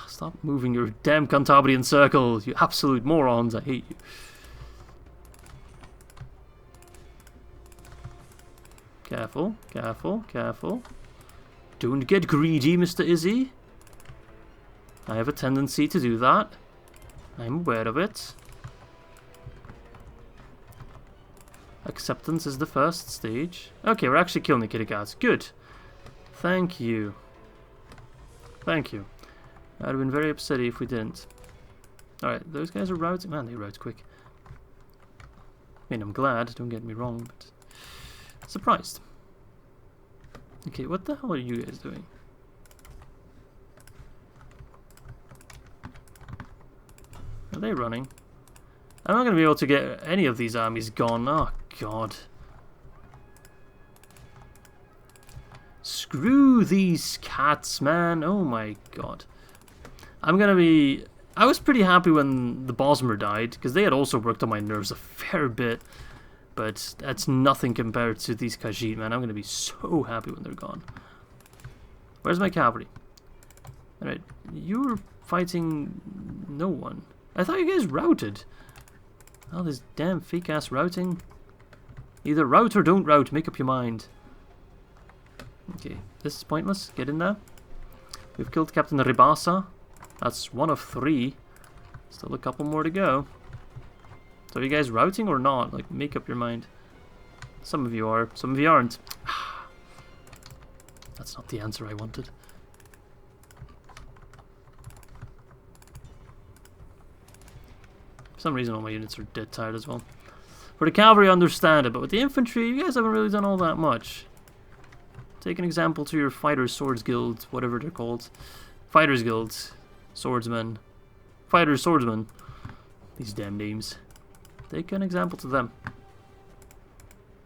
[SPEAKER 1] Stop moving your damn Cantabrian circle, you absolute morons. I hate you. Careful, careful, careful. Don't get greedy, Mr. Izzy. I have a tendency to do that. I'm aware of it. Acceptance is the first stage. Okay, we're actually killing the kitty cats. Good. Thank you. Thank you. I'd have been very upset if we didn't. Alright, those guys are routing. Man, they rout quick. I mean, I'm glad, don't get me wrong, but surprised. Okay, what the hell are you guys doing? Are they running? I'm not going to be able to get any of these armies gone. Oh, God. Screw these cats, man. Oh, my God. I'm going to be... I was pretty happy when the Bosmer died, because they had also worked on my nerves a fair bit. But that's nothing compared to these Khajiit, man. I'm going to be so happy when they're gone. Where's my cavalry? Alright, you were fighting no one. I thought you guys routed. Oh, this damn fake-ass routing. Either rout or don't rout. Make up your mind. Okay, this is pointless. Get in there. We've killed Captain Ribasa. That's one of 3. Still a couple more to go. So are you guys routing or not? Like, make up your mind. Some of you are. Some of you aren't. That's not the answer I wanted. For some reason all my units are dead tired as well. For the cavalry I understand it, but with the infantry you guys haven't really done all that much. Take an example to your Fighters Swords Guild, whatever they're called. Fighters Guild. Swordsmen. Fighters Swordsmen. These damn names. Take an example to them.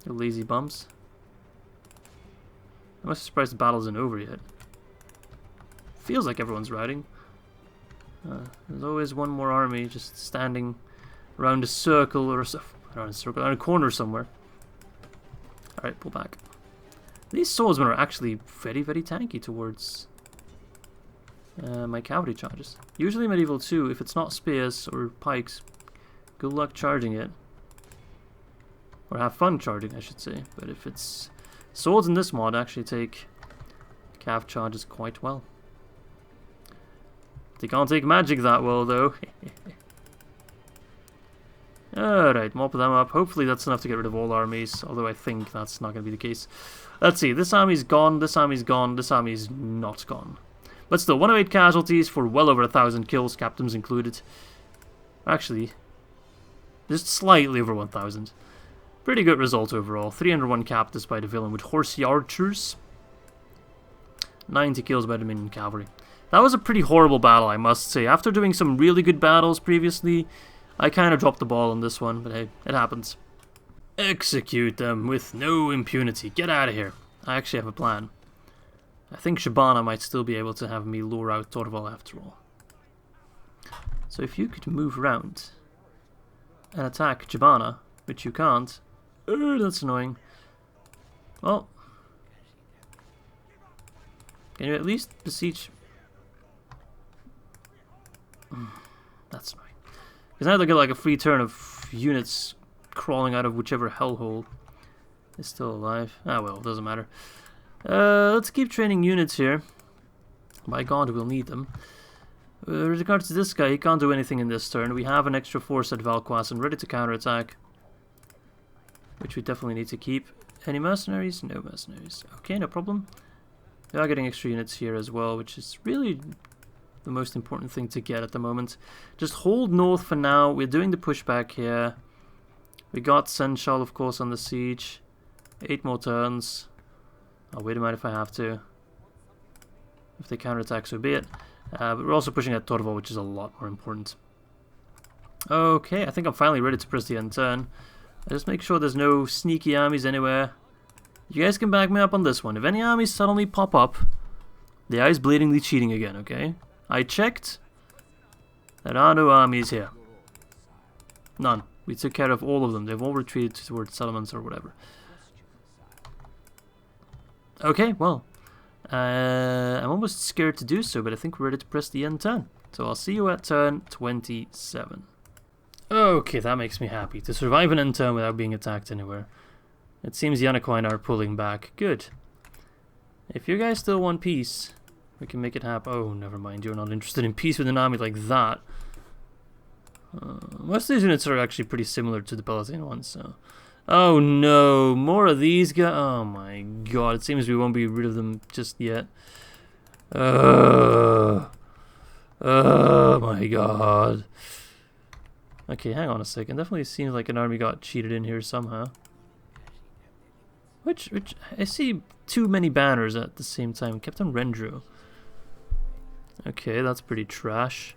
[SPEAKER 1] You lazy bums. I'm not surprised the battle isn't over yet. Feels like everyone's routing. There's always one more army just standing around a circle or around a corner somewhere. Alright, pull back. These swordsmen are actually very, very tanky towards my cavalry charges. Usually medieval 2, if it's not spears or pikes, good luck charging it. Or have fun charging, I should say. But if it's swords in this mod, actually take cav charges quite well. They can't take magic that well, though. Alright, mop them up. Hopefully that's enough to get rid of all armies, although I think that's not going to be the case. Let's see, this army's gone, this army's gone, this army's not gone. But still, 108 casualties for well over 1,000 kills, captains included. Actually, just slightly over 1,000. Pretty good result overall. 301 captives by the villain with horsey archers. 90 kills by the minion cavalry. That was a pretty horrible battle, I must say. After doing some really good battles previously, I kind of dropped the ball on this one, but hey, it happens. Execute them with no impunity. Get out of here. I actually have a plan. I think Shabana might still be able to have me lure out Torval after all. So if you could move around and attack Shabana, which you can't. That's annoying. Well, can you at least besiege? That's annoying. Because now they get like a free turn of units crawling out of whichever hellhole is still alive. Ah well, doesn't matter. Let's keep training units here. By God, we'll need them. With regards to this guy, he can't do anything in this turn. We have an extra force at Valquas and ready to counterattack, which we definitely need to keep. Any mercenaries? No mercenaries. Okay, no problem. We are getting extra units here as well, which is really the most important thing to get at the moment. Just hold north for now. We're doing the pushback here. We got Senchal, of course, on the siege. 8 more turns. I'll wait a minute if I have to. If they counterattack, so be it. But we're also pushing at Torval, which is a lot more important. Okay, I think I'm finally ready to press the end turn. Just make sure there's no sneaky armies anywhere. You guys can back me up on this one. If any armies suddenly pop up, the eye's blatantly cheating again, okay? I checked. There are no armies here. None. We took care of all of them. They've all retreated towards settlements or whatever. Okay, well. I'm almost scared to do so, but I think we're ready to press the end turn. So I'll see you at turn 27. Okay, that makes me happy. To survive an end turn without being attacked anywhere. It seems Yanacoin are pulling back. Good. If you guys still want peace, we can make it happen. Oh, never mind. You're not interested in peace with an army like that. Most of these units are actually pretty similar to the Palatine ones, so... Oh no, more of these guys. Oh my God, it seems we won't be rid of them just yet. Oh my God. Okay, hang on a second. Definitely seems like an army got cheated in here somehow. Which I see too many banners at the same time. Captain Rendrew. Okay, that's pretty trash.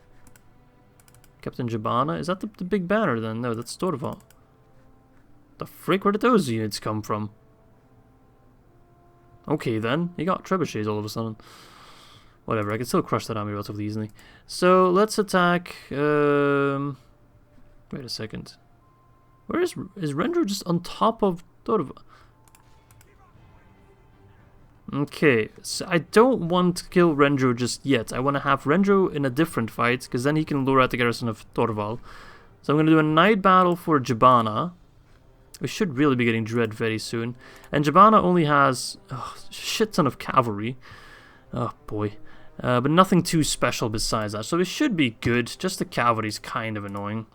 [SPEAKER 1] Captain Jabana, is that the big banner then? No, that's Torval. The frick, where did those units come from? Okay then, he got trebuchets all of a sudden. Whatever, I can still crush that army relatively easily. So let's attack. Wait a second. Where is Rendrew just on top of Torval? Okay, so I don't want to kill Rendrew just yet. I want to have Rendrew in a different fight, because then he can lure out the garrison of Torval. So I'm going to do a night battle for Jabana. We should really be getting Dread very soon. And Jabana only has a shit ton of cavalry. Oh boy. But nothing too special besides that. So it should be good. Just the cavalry's kind of annoying.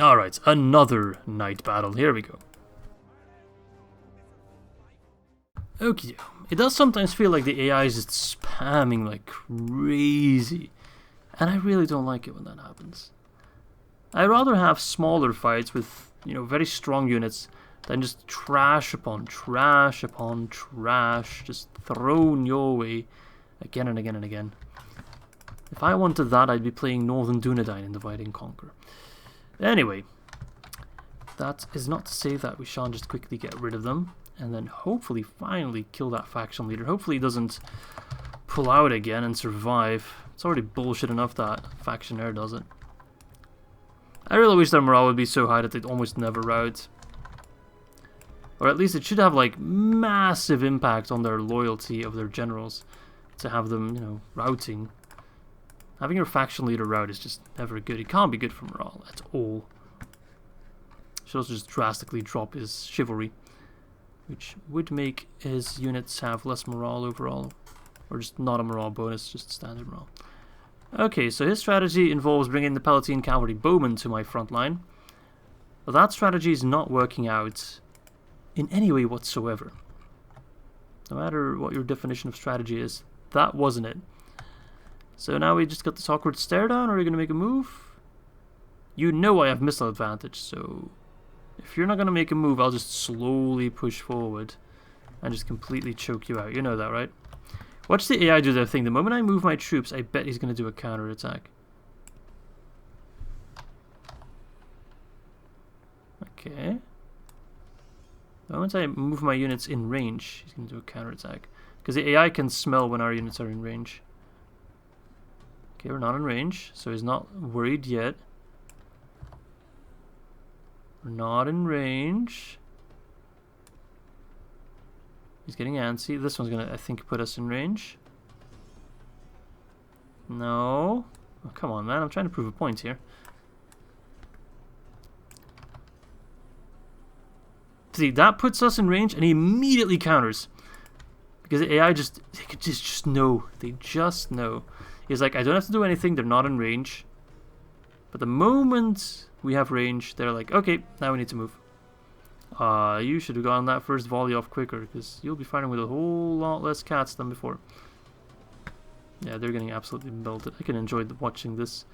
[SPEAKER 1] Alright, another night battle. Here we go. Okay. It does sometimes feel like the AI is just spamming like crazy. And I really don't like it when that happens. I'd rather have smaller fights with, you know, very strong units than just trash upon trash upon trash, just thrown your way again and again and again. If I wanted that, I'd be playing Northern Dunedain in Divide and Conquer. Anyway, that is not to say that we shan't just quickly get rid of them and then hopefully finally kill that faction leader. Hopefully he doesn't pull out again and survive. It's already bullshit enough that Factionaire does it. I really wish their morale would be so high that they'd almost never rout. Or at least it should have like massive impact on their loyalty of their generals to have them, you know, routing. Having your faction leader rout is just never good. It can't be good for morale at all. Should also just drastically drop his chivalry, which would make his units have less morale overall. Or just not a morale bonus, just standard morale. Okay, so his strategy involves bringing the Palatine Cavalry Bowmen to my front line. But that strategy is not working out in any way whatsoever. No matter what your definition of strategy is, that wasn't it. So now we just got this awkward stare down. Are we going to make a move? You know I have missile advantage, so if you're not going to make a move, I'll just slowly push forward and just completely choke you out. You know that, right? Watch the AI do their thing. The moment I move my troops, I bet he's going to do a counter-attack. Okay. The moment I move my units in range, he's going to do a counterattack. Because the AI can smell when our units are in range. Okay, we're not in range, so he's not worried yet. We're not in range. He's getting antsy. This one's going to, I think, put us in range. No. Oh, come on, man. I'm trying to prove a point here. See, that puts us in range, and he immediately counters. Because the AI just know. They just know. He's like, I don't have to do anything. They're not in range. But the moment we have range, they're like, okay, now we need to move. You should have gotten that first volley off quicker, because you'll be fighting with a whole lot less cats than before. Yeah, they're getting absolutely melted. I can enjoy watching this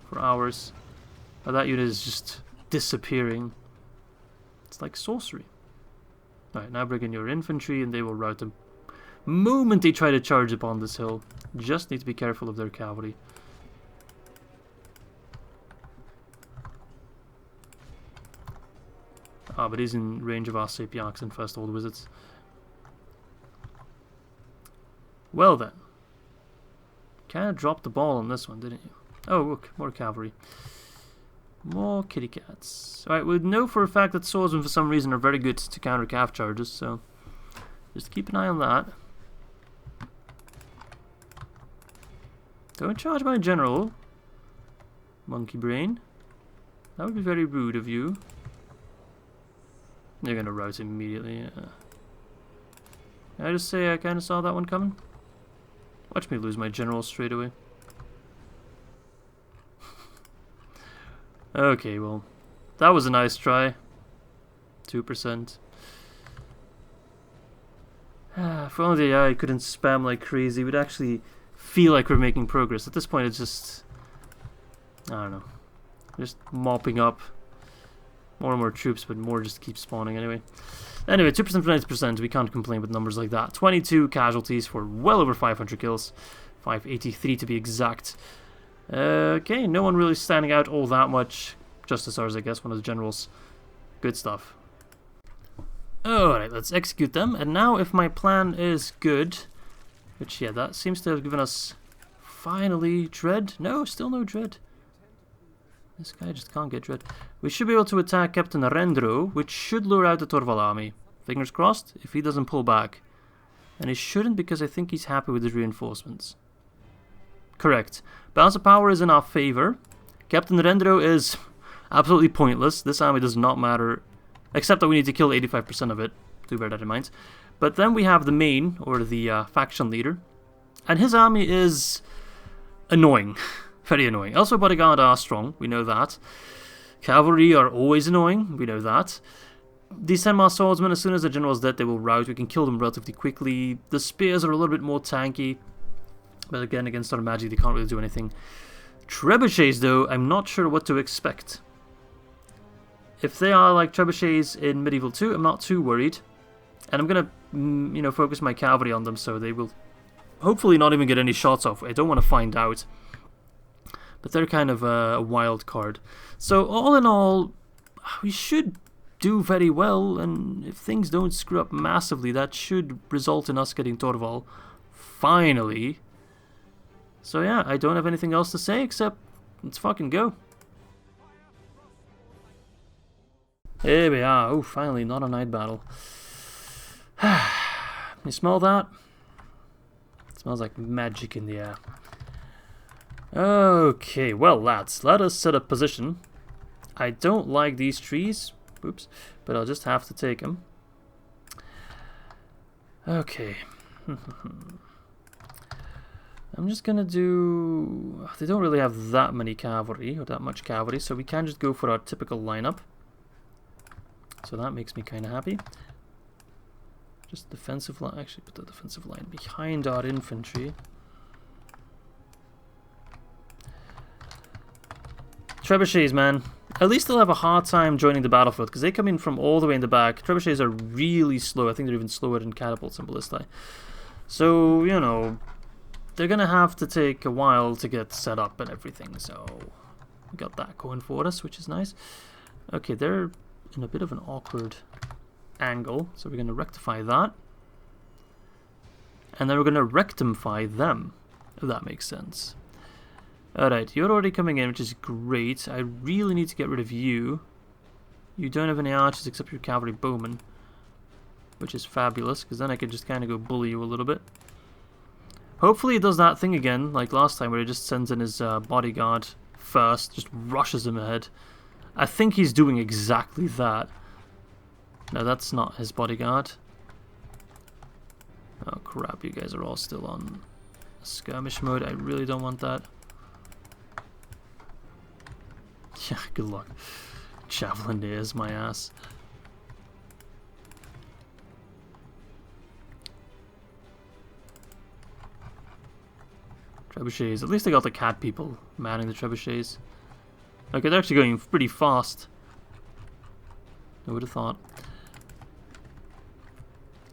[SPEAKER 1] for hours. That unit is just disappearing. It's like sorcery. Alright, now bring in your infantry and they will rout them. Moment they try to charge upon this hill. Just need to be careful of their cavalry. Ah, but he's in range of our Sapiax and First Old Wizards. Well then. Kind of dropped the ball on this one, didn't you? Oh, look, more cavalry. More kitty cats. Alright, we know for a fact that swordsmen for some reason are very good to counter calf charges, so just keep an eye on that. Don't charge my general, monkey brain. That would be very rude of you. They're gonna rout him immediately. Yeah. Can I just say I kind of saw that one coming? Watch me lose my general straight away. Okay, well, that was a nice try. 2%. If only the AI couldn't spam like crazy, we'd actually feel like we're making progress. At this point, it's just, I don't know, just mopping up more and more troops, but more just keep spawning anyway. Anyway, 2% for 90%, we can't complain with numbers like that. 22 casualties for well over 500 kills. 583 to be exact. Okay, no one really standing out all that much. Justice Ours, I guess, one of the generals. Good stuff. Alright, let's execute them. And now if my plan is good, which, yeah, that seems to have given us finally dread. No, still no dread. This guy just can't get dread. We should be able to attack Captain Rendro, which should lure out the Torval army. Fingers crossed, if he doesn't pull back. And he shouldn't, because I think he's happy with his reinforcements. Correct. Balance of power is in our favor. Captain Rendro is absolutely pointless. This army does not matter, except that we need to kill 85% of it. Do bear that in mind. But then we have the main, or the faction leader. And his army is annoying. Very annoying. Also, bodyguard are strong. We know that. Cavalry are always annoying. We know that. These 10-mile swordsmen, as soon as the general's dead, they will rout. We can kill them relatively quickly. The spears are a little bit more tanky. But again, against our magic, they can't really do anything. Trebuchets, though, I'm not sure what to expect. If they are like trebuchets in Medieval 2, I'm not too worried. And I'm going to, focus my cavalry on them, so they will hopefully not even get any shots off. I don't want to find out. But they're kind of a wild card. So all in all, we should do very well. And if things don't screw up massively, that should result in us getting Torval finally. So yeah, I don't have anything else to say except let's fucking go. Here we are. Oh, finally, not a night battle. You smell that? It smells like magic in the air. Okay, well, lads, let us set up position. I don't like these trees. Oops. But I'll just have to take them. Okay. I'm just gonna do... They don't really have that many cavalry, or that much cavalry, so we can just go for our typical lineup. So that makes me kind of happy. Just defensive line, actually put the defensive line behind our infantry. Trebuchets, man. At least they'll have a hard time joining the battlefield, because they come in from all the way in the back. Trebuchets are really slow. I think they're even slower than catapults and ballistae. So, you know, they're going to have to take a while to get set up and everything. So, we got that going for us, which is nice. Okay, they're in a bit of an awkward angle, so we're going to rectify that. And then we're going to rectify them, if that makes sense. Alright, you're already coming in, which is great. I really need to get rid of you. You don't have any archers except your cavalry bowmen, which is fabulous, because then I can just kind of go bully you a little bit. Hopefully he does that thing again, like last time, where he just sends in his bodyguard first, just rushes him ahead. I think he's doing exactly that. No, that's not his bodyguard. Oh crap, you guys are all still on skirmish mode. I really don't want that. Yeah, good luck. Javelin is my ass. Trebuchets. At least I got the cat people manning the trebuchets. Okay, they're actually going pretty fast. I would have thought.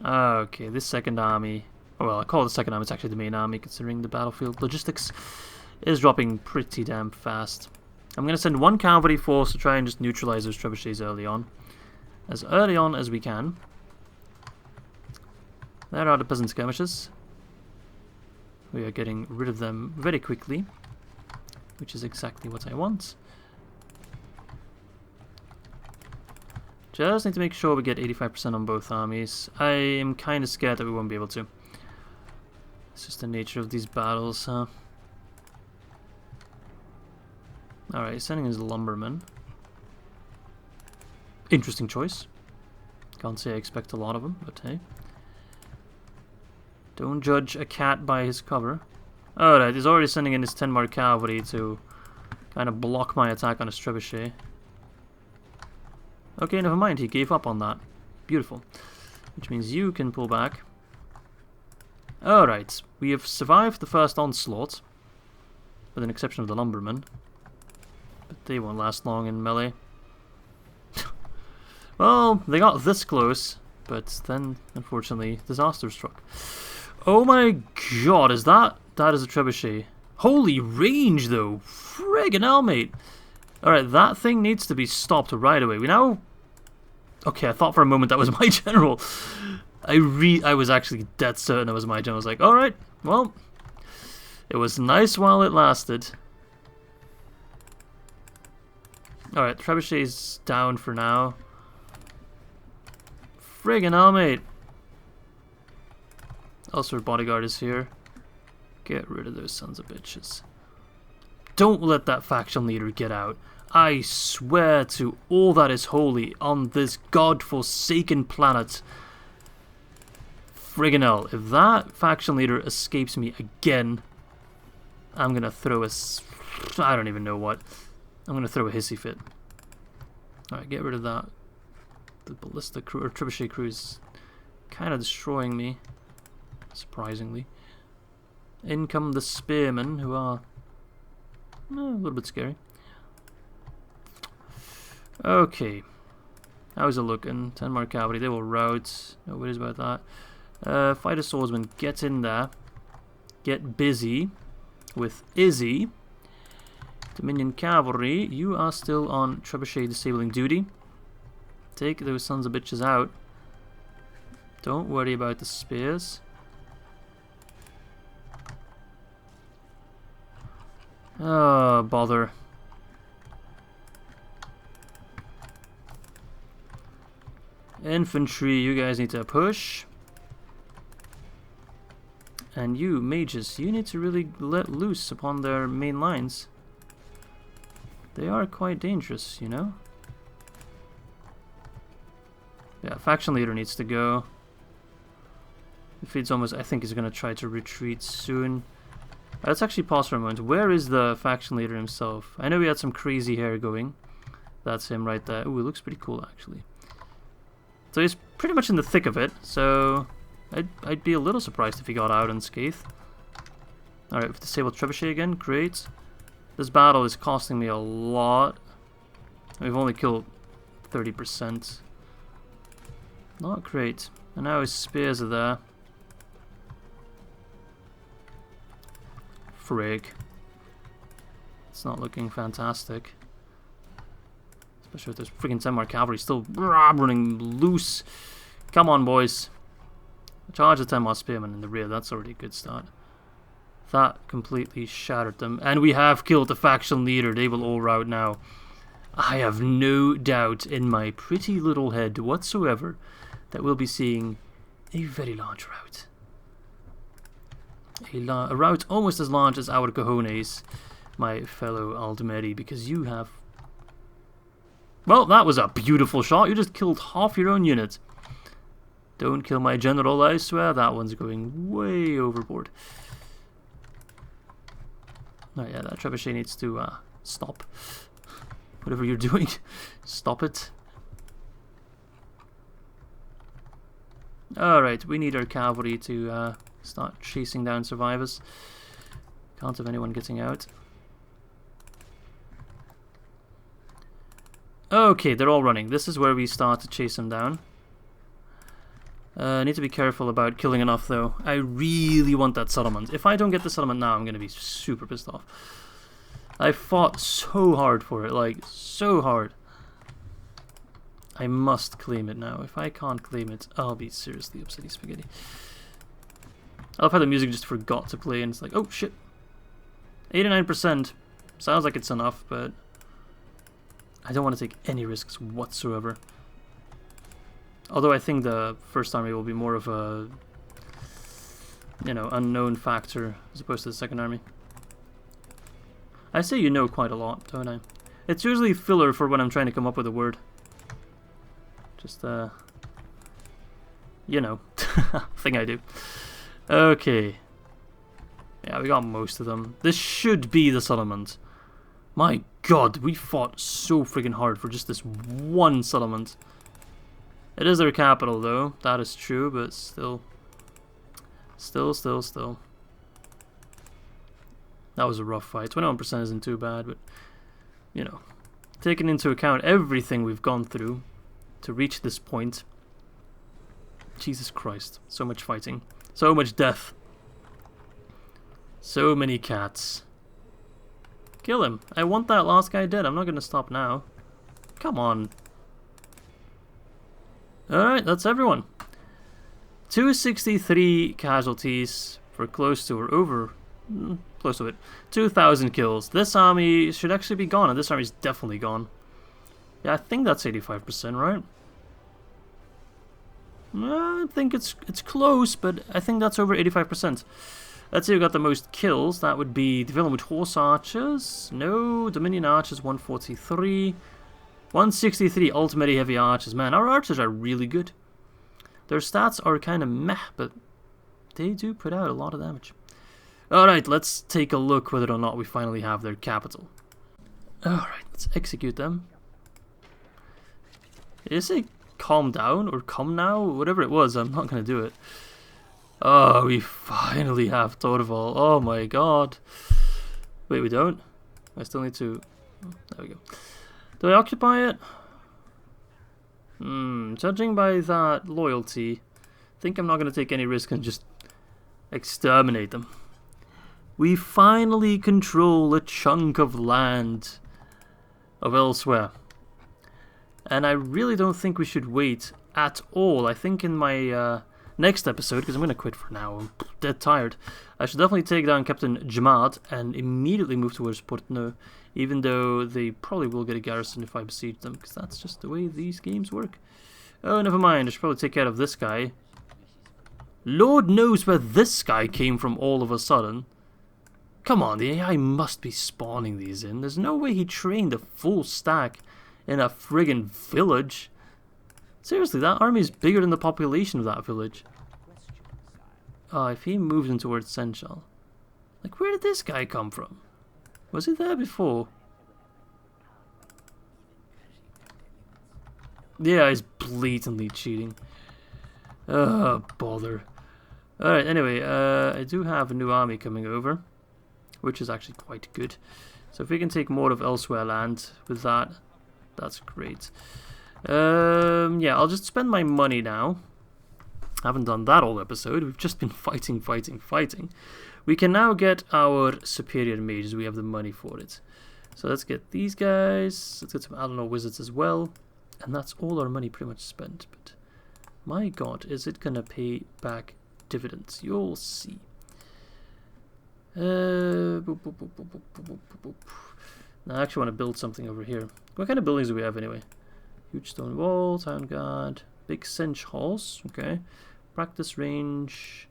[SPEAKER 1] Okay, this second army. Oh, well, I call it the second army. It's actually the main army, considering the battlefield logistics is dropping pretty damn fast. I'm going to send one cavalry force to try and just neutralize those trebuchets early on. As early on as we can. There are the peasant skirmishers. We are getting rid of them very quickly, which is exactly what I want. Just need to make sure we get 85% on both armies. I am kind of scared that we won't be able to. It's just the nature of these battles, huh? Alright, sending his lumbermen. Interesting choice. Can't say I expect a lot of them, but hey. Don't judge a cat by his cover. Alright, he's already sending in his 10 more cavalry to kind of block my attack on his trebuchet. Okay, never mind, he gave up on that. Beautiful. Which means you can pull back. Alright, we have survived the first onslaught, with an exception of the lumbermen. But they won't last long in melee. Well, they got this close, but then, unfortunately, disaster struck. Oh my god, is that? That is a trebuchet. Holy range, though! Friggin' hell, mate! Alright, that thing needs to be stopped right away. We now... Okay, I thought for a moment that was my general. I was actually dead certain it was my general. I was like, alright, well... It was nice while it lasted. Alright, trebuchet's down for now. Friggin' hell, mate. Also, our bodyguard is here. Get rid of those sons of bitches. Don't let that faction leader get out. I swear to all that is holy on this god-forsaken planet. Friggin' hell, if that faction leader escapes me again, I'm gonna throw a... I don't even know what. I'm gonna throw a hissy fit. Alright, get rid of that. The ballista crew, or trebuchet crew, is kind of destroying me, surprisingly. In come the spearmen, who are a little bit scary. Okay, how's it looking? 10 more cavalry, they will rout. No worries about that. Fighter swordsman, get in there. Get busy with Izzy. Dominion cavalry, you are still on trebuchet disabling duty. Take those sons of bitches out. Don't worry about the spears. Oh, bother. Infantry, you guys need to push. And you, mages, you need to really let loose upon their main lines. They are quite dangerous, you know? Yeah, faction leader needs to go. If he's almost... I think he's going to try to retreat soon. Let's actually pause for a moment. Where is the faction leader himself? I know he had some crazy hair going. That's him right there. Ooh, it looks pretty cool, actually. So he's pretty much in the thick of it, so... I'd be a little surprised if he got out unscathed. Alright, we've disabled trebuchet again. Great. This battle is costing me a lot. We've only killed 30%. Not great. And now his spears are there. Frig. It's not looking fantastic. Especially with this freaking Angmar cavalry still running loose. Come on, boys. Charge the Angmar spearmen in the rear. That's already a good start. That completely shattered them. And we have killed the faction leader. They will all rout now. I have no doubt in my pretty little head whatsoever that we'll be seeing a very large rout. A rout almost as large as our cojones, my fellow Aldmeri, because you have... Well, that was a beautiful shot. You just killed half your own unit. Don't kill my general, I swear. That one's going way overboard. Oh yeah, that trebuchet needs to stop. Whatever you're doing, stop it. Alright, we need our cavalry to start chasing down survivors. Can't have anyone getting out. Okay, they're all running. This is where we start to chase them down. I need to be careful about killing enough though. I really want that settlement. If I don't get the settlement now, I'm going to be super pissed off. I fought so hard for it, like, so hard. I must claim it now. If I can't claim it, I'll be seriously upsetty spaghetti. I love how the music just forgot to play and it's like, oh shit. 89%. Sounds like it's enough, but I don't want to take any risks whatsoever. Although I think the first army will be more of a, you know, unknown factor as opposed to the second army. I say you know quite a lot, don't I? It's usually filler for when I'm trying to come up with a word. Just, you know, thing I do. Okay. Yeah, we got most of them. This should be the settlement. My god, we fought so friggin' hard for just this one settlement. It is their capital, though. That is true, but still. Still. That was a rough fight. 21% isn't too bad, but, you know, taking into account everything we've gone through to reach this point. Jesus Christ. So much fighting. So much death. So many cats. Kill him. I want that last guy dead. I'm not going to stop now. Come on. Alright, that's everyone. 263 casualties for close to or over... close to it. 2,000 kills. This army should actually be gone, and this army's definitely gone. Yeah, I think that's 85%, right? I think it's close, but I think that's over 85%. Let's see who got the most kills. That would be the villain with horse archers. No, Dominion archers 143. 163 Aldmeri heavy archers. Man, our archers are really good. Their stats are kind of meh, but they do put out a lot of damage. Alright, let's take a look whether or not we finally have their capital. Alright, let's execute them. Did it say calm down or come now? Whatever it was, I'm not going to do it. Oh, we finally have Torval. Oh my god. Wait, we don't? I still need to... There we go. Do I occupy it? Judging by that loyalty, I think I'm not going to take any risk and just exterminate them. We finally control a chunk of land of elsewhere. And I really don't think we should wait at all. I think in my next episode, because I'm going to quit for now, I'm dead tired, I should definitely take down Captain Jamaat and immediately move towards Portneuf, even though they probably will get a garrison if I besiege them, because that's just the way these games work. Oh, never mind, I should probably take care of this guy. Lord knows where this guy came from all of a sudden. Come on, the AI must be spawning these in. There's no way he trained a full stack in a friggin' village. Seriously, that army is bigger than the population of that village. Oh, if he moves in towards Senchal. Like, where did this guy come from? Was he there before? Yeah, he's blatantly cheating. Oh, bother. Alright, anyway, I do have a new army coming over, which is actually quite good. So if we can take more of elsewhere land with that, that's great. Yeah, I'll just spend my money now. I haven't done that all episode. We've just been fighting. We can now get our superior mages. We have the money for it. So let's get these guys. Let's get some Aldmeri wizards as well. And that's all our money pretty much spent. But my god, is it gonna pay back dividends? You'll see. Now I actually want to build something over here. What kind of buildings do we have anyway? Huge stone wall, town guard, big cinch halls, okay. Practice range,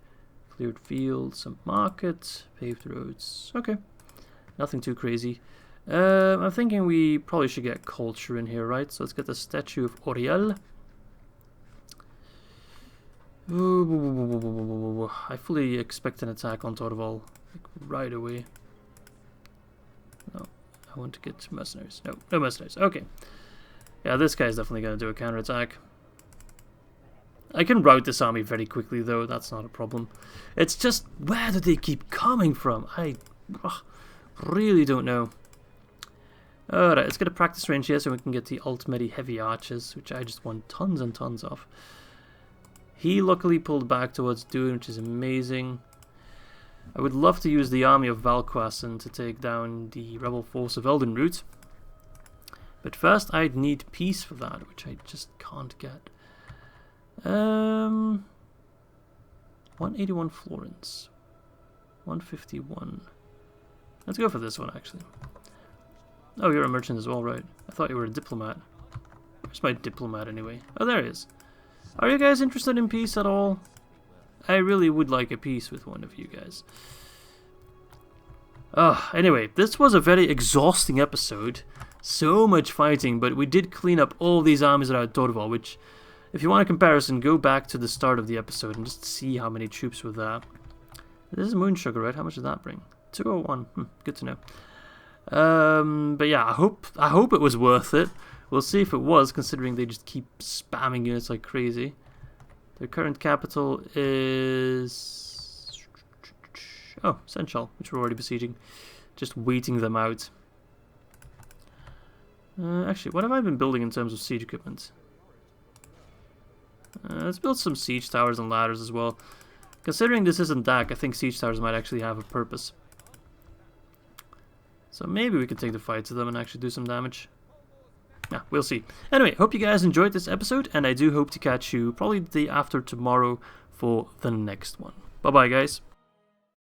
[SPEAKER 1] cleared fields, some market, paved roads, okay. Nothing too crazy. I'm thinking we probably should get culture in here, right? So let's get the statue of Oriel. I fully expect an attack on Torval, like, right away. No, I want to get mercenaries. No, no mercenaries. Okay. Yeah, this guy's definitely going to do a counterattack. I can rout this army very quickly, though. That's not a problem. It's just, where do they keep coming from? I really don't know. Alright, let's get a practice range here so we can get the Aldmeri heavy archers, which I just want tons and tons of. He luckily pulled back towards Duin, which is amazing. I would love to use the army of Valquassen to take down the rebel force of Eldenroot. But first I'd need peace for that, which I just can't get. 181 florins. 151. Let's go for this one, actually. Oh, you're a merchant as well, right? I thought you were a diplomat. Where's my diplomat anyway? Oh, there he is. Are you guys interested in peace at all? I really would like a peace with one of you guys. Anyway, this was a very exhausting episode. So much fighting, but we did clean up all these armies around Torval, which, if you want a comparison, go back to the start of the episode and just see how many troops were there. This is moon sugar, right? How much does that bring? 201. Good to know. But yeah, I hope it was worth it. We'll see if it was, considering they just keep spamming units like crazy. Their current capital is... oh, Senchal, which we're already besieging. Just waiting them out. Actually, what have I been building in terms of siege equipment? Let's build some siege towers and ladders as well. Considering this isn't DAC, I think siege towers might actually have a purpose. So maybe we can take the fight to them and actually do some damage. Yeah, we'll see. Anyway, hope you guys enjoyed this episode, and I do hope to catch you probably the day after tomorrow for the next one. Bye-bye, guys.